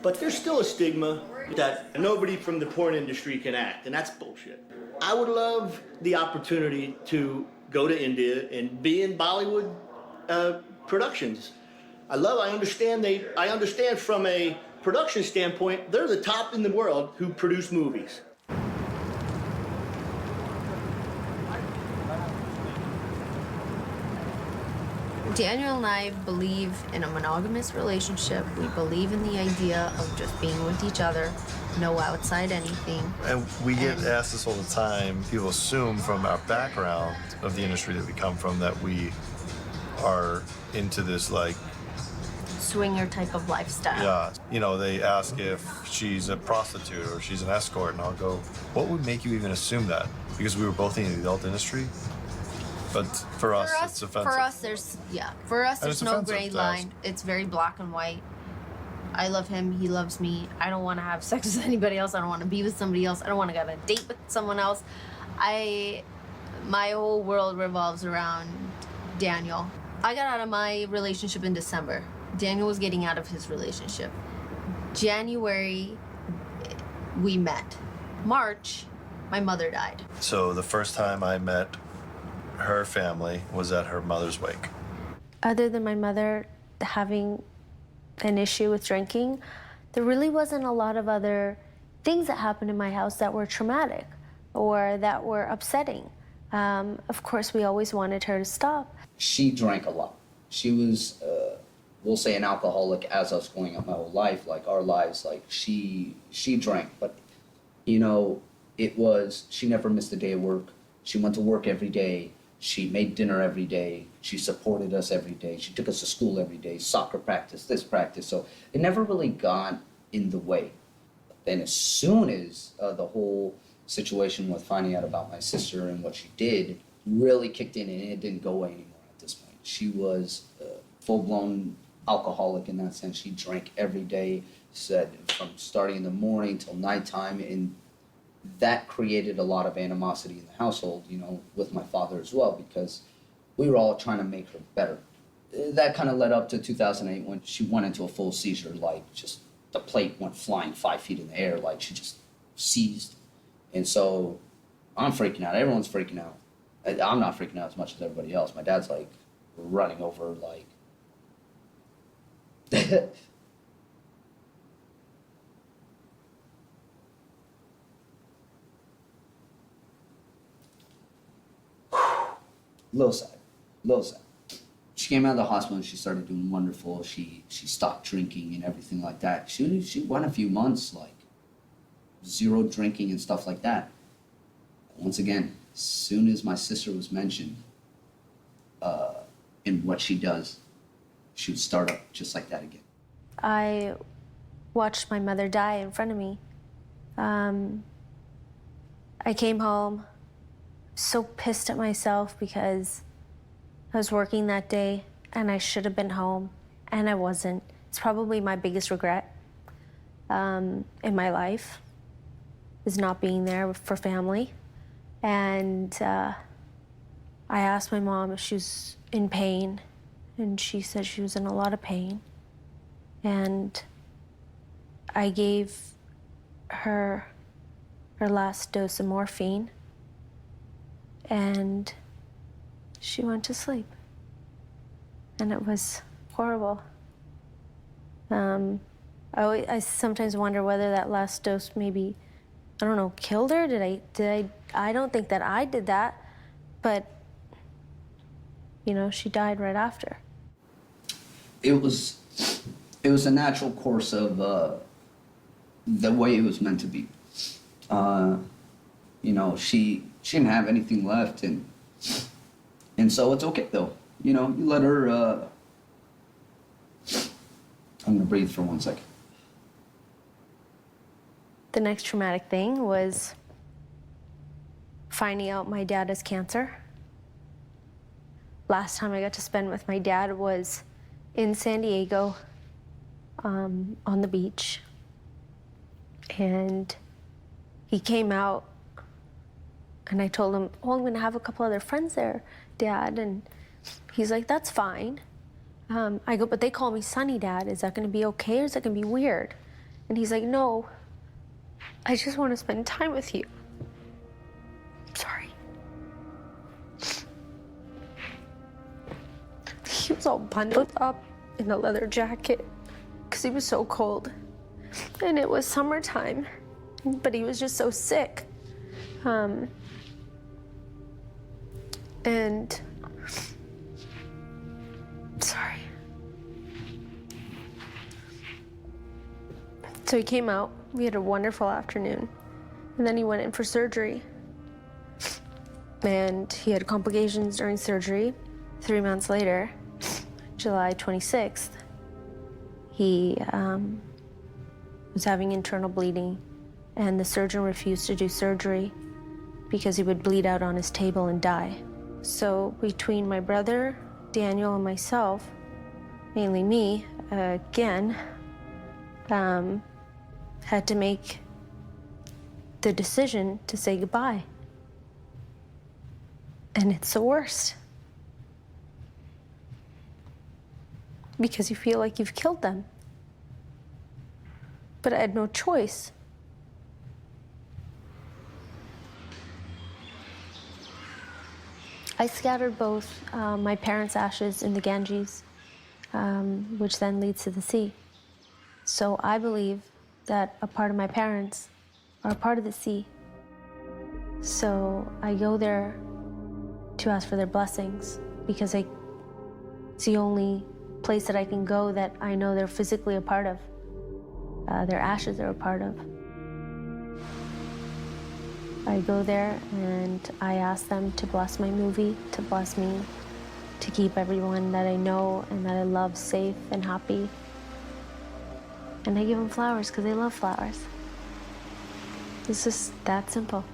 But there's still a stigma that nobody from the porn industry can act, and that's bullshit. I would love the opportunity to go to India and be in Bollywood productions. I understand from a production standpoint, they're the top in the world who produce movies. Daniel and I believe in a monogamous relationship. We believe in the idea of just being with each other, no outside anything. And we get asked this all the time. People assume from our background of the industry that we come from that we are into this Swinger type of lifestyle. Yeah, they ask if she's a prostitute or she's an escort, and I'll go, what would make you even assume that? Because we were both in the adult industry? But for us, it's offensive. For us, And there's it's no offensive gray to line. It's very black and white. I love him, he loves me. I don't want to have sex with anybody else. I don't want to be with somebody else. I don't want to go on a date with someone else. My whole world revolves around Daniel. I got out of my relationship in December. Daniel was getting out of his relationship. January, we met. March, my mother died. So the first time I met her family was at her mother's wake. Other than my mother having an issue with drinking, there really wasn't a lot of other things that happened in my house that were traumatic or that were upsetting. Of course, we always wanted her to stop. She drank a lot. She was, we'll say, an alcoholic as us growing up my whole life, our lives. She drank, but she never missed a day of work. She went to work every day. She made dinner every day. She supported us every day. She took us to school every day, soccer practice, this practice. So it never really got in the way. Then as soon as the whole situation with finding out about my sister and what she did really kicked in, and it didn't go away anymore at this point. She was a full-blown alcoholic in that sense. She drank every day, said from starting in the morning till nighttime, and that created a lot of animosity in the household, you know, with my father as well, because we were all trying to make her better. That kind of led up to 2008 when she went into a full seizure, like just the plate went flying 5 feet in the air, like she just seized. And so I'm freaking out, everyone's freaking out. I'm not freaking out as much as everybody else. My dad's like running over, like, little sad, little sad. She came out of the hospital and she started doing wonderful. She stopped drinking and everything like that. She went a few months, like, zero drinking and stuff like that. Once again, as soon as my sister was mentioned in what she does, she would start up just like that again. I watched my mother die in front of me. I came home so pissed at myself because I was working that day and I should have been home and I wasn't. It's probably my biggest regret in my life, is not being there for family. And I asked my mom if she was in pain, and she said she was in a lot of pain. And I gave her last dose of morphine, and she went to sleep. And it was horrible. I sometimes wonder whether that last dose maybe, I don't know, killed her? I don't think that I did that, but, you know, she died right after. It was a natural course of the way it was meant to be. You know, she didn't have anything left, and so it's okay though. You know, you let her. I'm gonna breathe for 1 second. The next traumatic thing was finding out my dad has cancer. Last time I got to spend with my dad was in San Diego, on the beach. And he came out and I told him, oh, I'm gonna have a couple other friends there, Dad. And he's like, that's fine. I go, but they call me Sonny, Dad. Is that gonna be okay or is that gonna be weird? And he's like, no, I just wanna spend time with you. Sorry. He was all bundled up in a leather jacket because he was so cold. And it was summertime, but he was just so sick. And sorry. So he came out, we had a wonderful afternoon, and then he went in for surgery. And he had complications during surgery. 3 months later, July 26th, he was having internal bleeding, and the surgeon refused to do surgery because he would bleed out on his table and die. So between my brother, Daniel, and myself, mainly me, again, had to make the decision to say goodbye. And it's the worst. Because you feel like you've killed them. But I had no choice. I scattered both my parents' ashes in the Ganges, which then leads to the sea. So I believe that a part of my parents are a part of the sea. So I go there to ask for their blessings because it's the only place that I can go that I know they're physically a part of. Their ashes are a part of. I go there and I ask them to bless my movie, to bless me, to keep everyone that I know and that I love safe and happy. And I give them flowers because they love flowers. It's just that simple.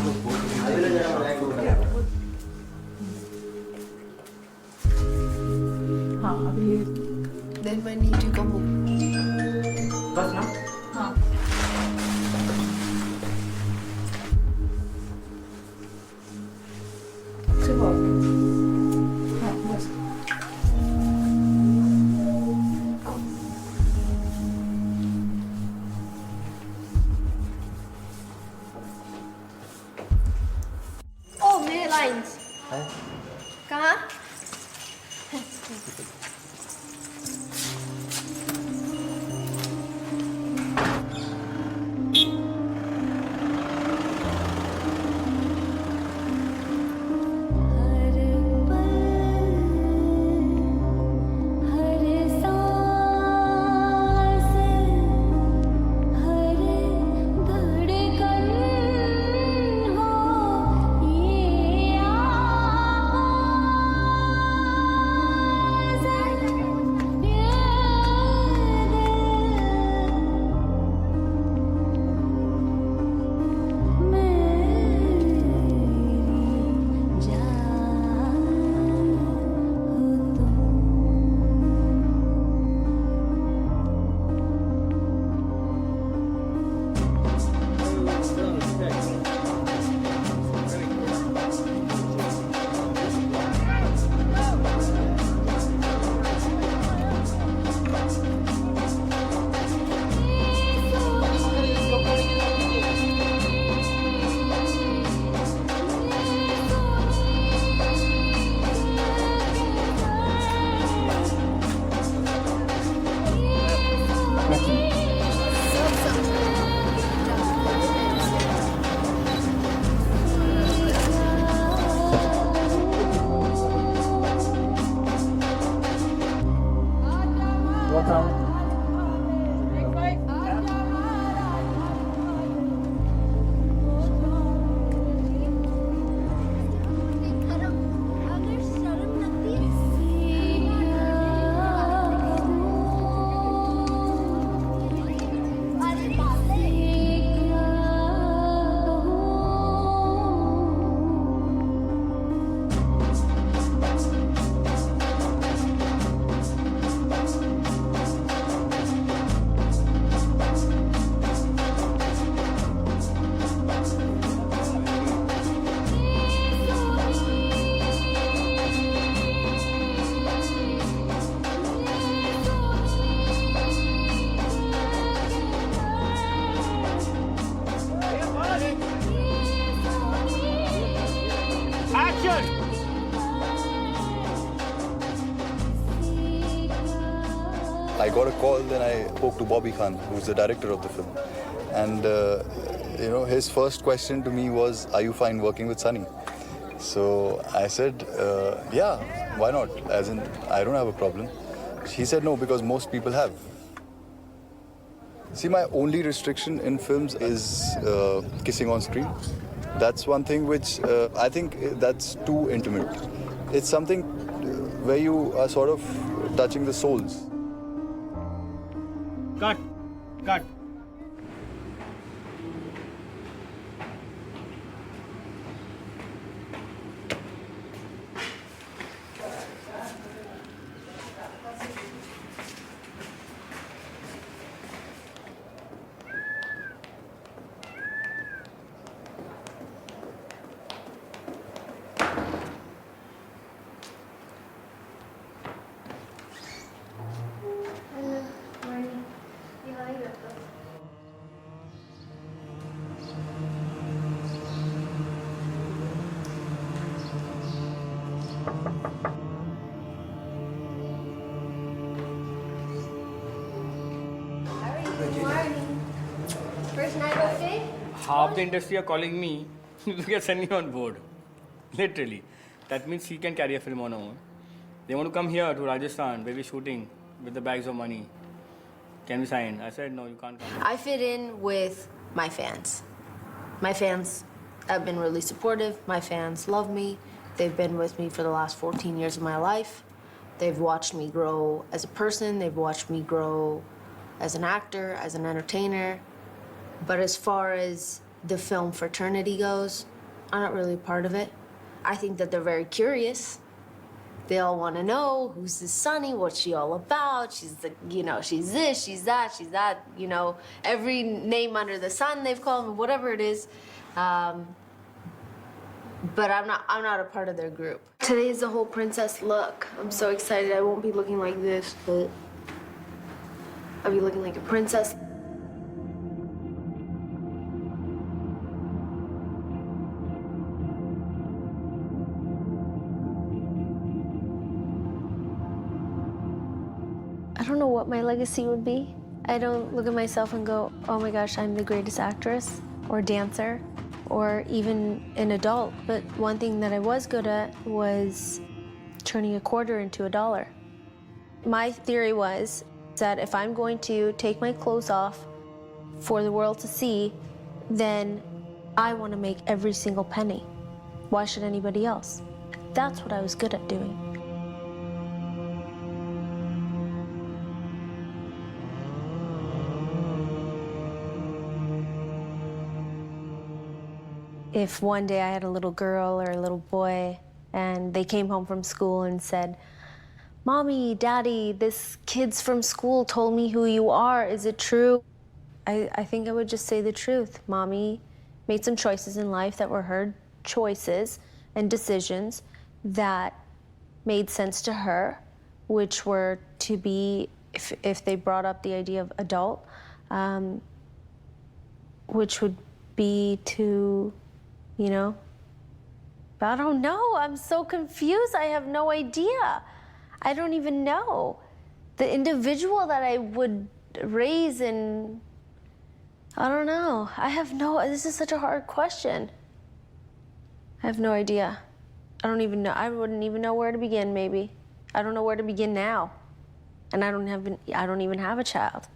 हाँ अभी Then I need to go home. बस ना हाँ चलो हाँ बस Oh, मेरे lines. कहाँ? I got a call, then I spoke to Bobby Khan, who's the director of the film. And, his first question to me was, are you fine working with Sunny? So I said, yeah, why not? As in, I don't have a problem. He said, no, because most people have. See, my only restriction in films is kissing on screen. That's one thing which I think that's too intimate. It's something where you are sort of touching the souls. Cut. Cut. First night of day? Half the industry are calling me to get Sunny on board. Literally. That means he can carry a film on own. They want to come here to Rajasthan where we're shooting with the bags of money. Can we sign? I said, no, you can't come. I fit in with my fans. My fans have been really supportive. My fans love me. They've been with me for the last 14 years of my life. They've watched me grow as a person. They've watched me grow as an actor, as an entertainer. But as far as the film fraternity goes, I'm not really a part of it. I think that they're very curious. They all want to know who's this Sunny, what's she all about? She's the, you know, she's this, she's that, you know, every name under the sun they've called me, whatever it is. But I'm not a part of their group. Today is the whole princess look. I'm so excited. I won't be looking like this, but I'll be looking like a princess. I don't know what my legacy would be. I don't look at myself and go, oh my gosh, I'm the greatest actress or dancer or even an adult. But one thing that I was good at was turning a quarter into $1. My theory was that if I'm going to take my clothes off for the world to see, then I want to make every single penny. Why should anybody else? That's what I was good at doing. If one day I had a little girl or a little boy and they came home from school and said, Mommy, Daddy, this kid's from school told me who you are, is it true? I think I would just say the truth. Mommy made some choices in life that were her choices and decisions that made sense to her, which were to be, if they brought up the idea of adult, which would be to, you know, I don't know. I'm so confused. I have no idea. I don't even know. The individual that I would raise and I don't know. This is such a hard question. I have no idea. I don't even know. I wouldn't even know where to begin, maybe. I don't know where to begin now. And I don't even have a child.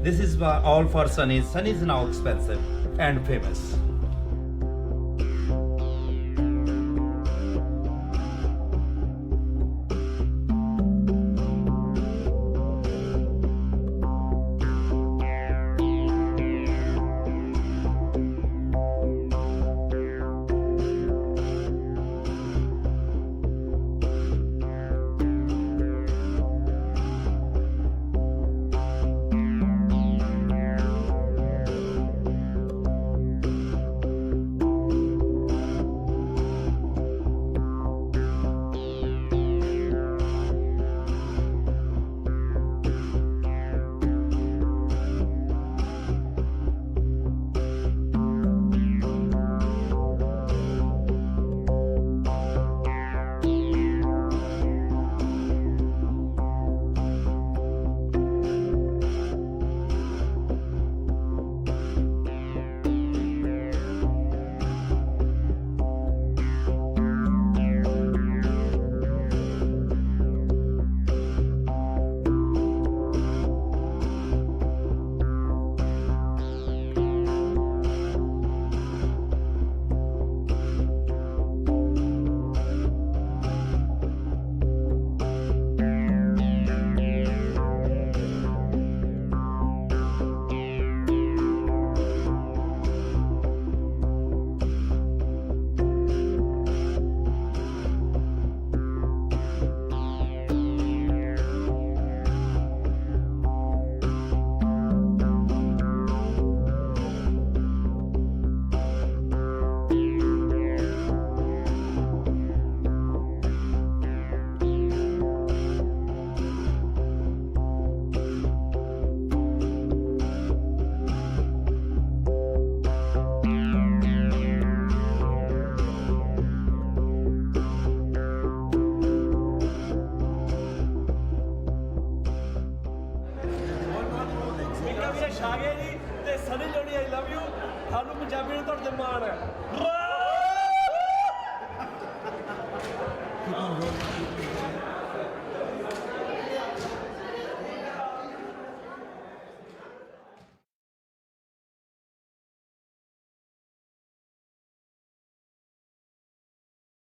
This is all for Sunny. Sunny is now expensive and famous.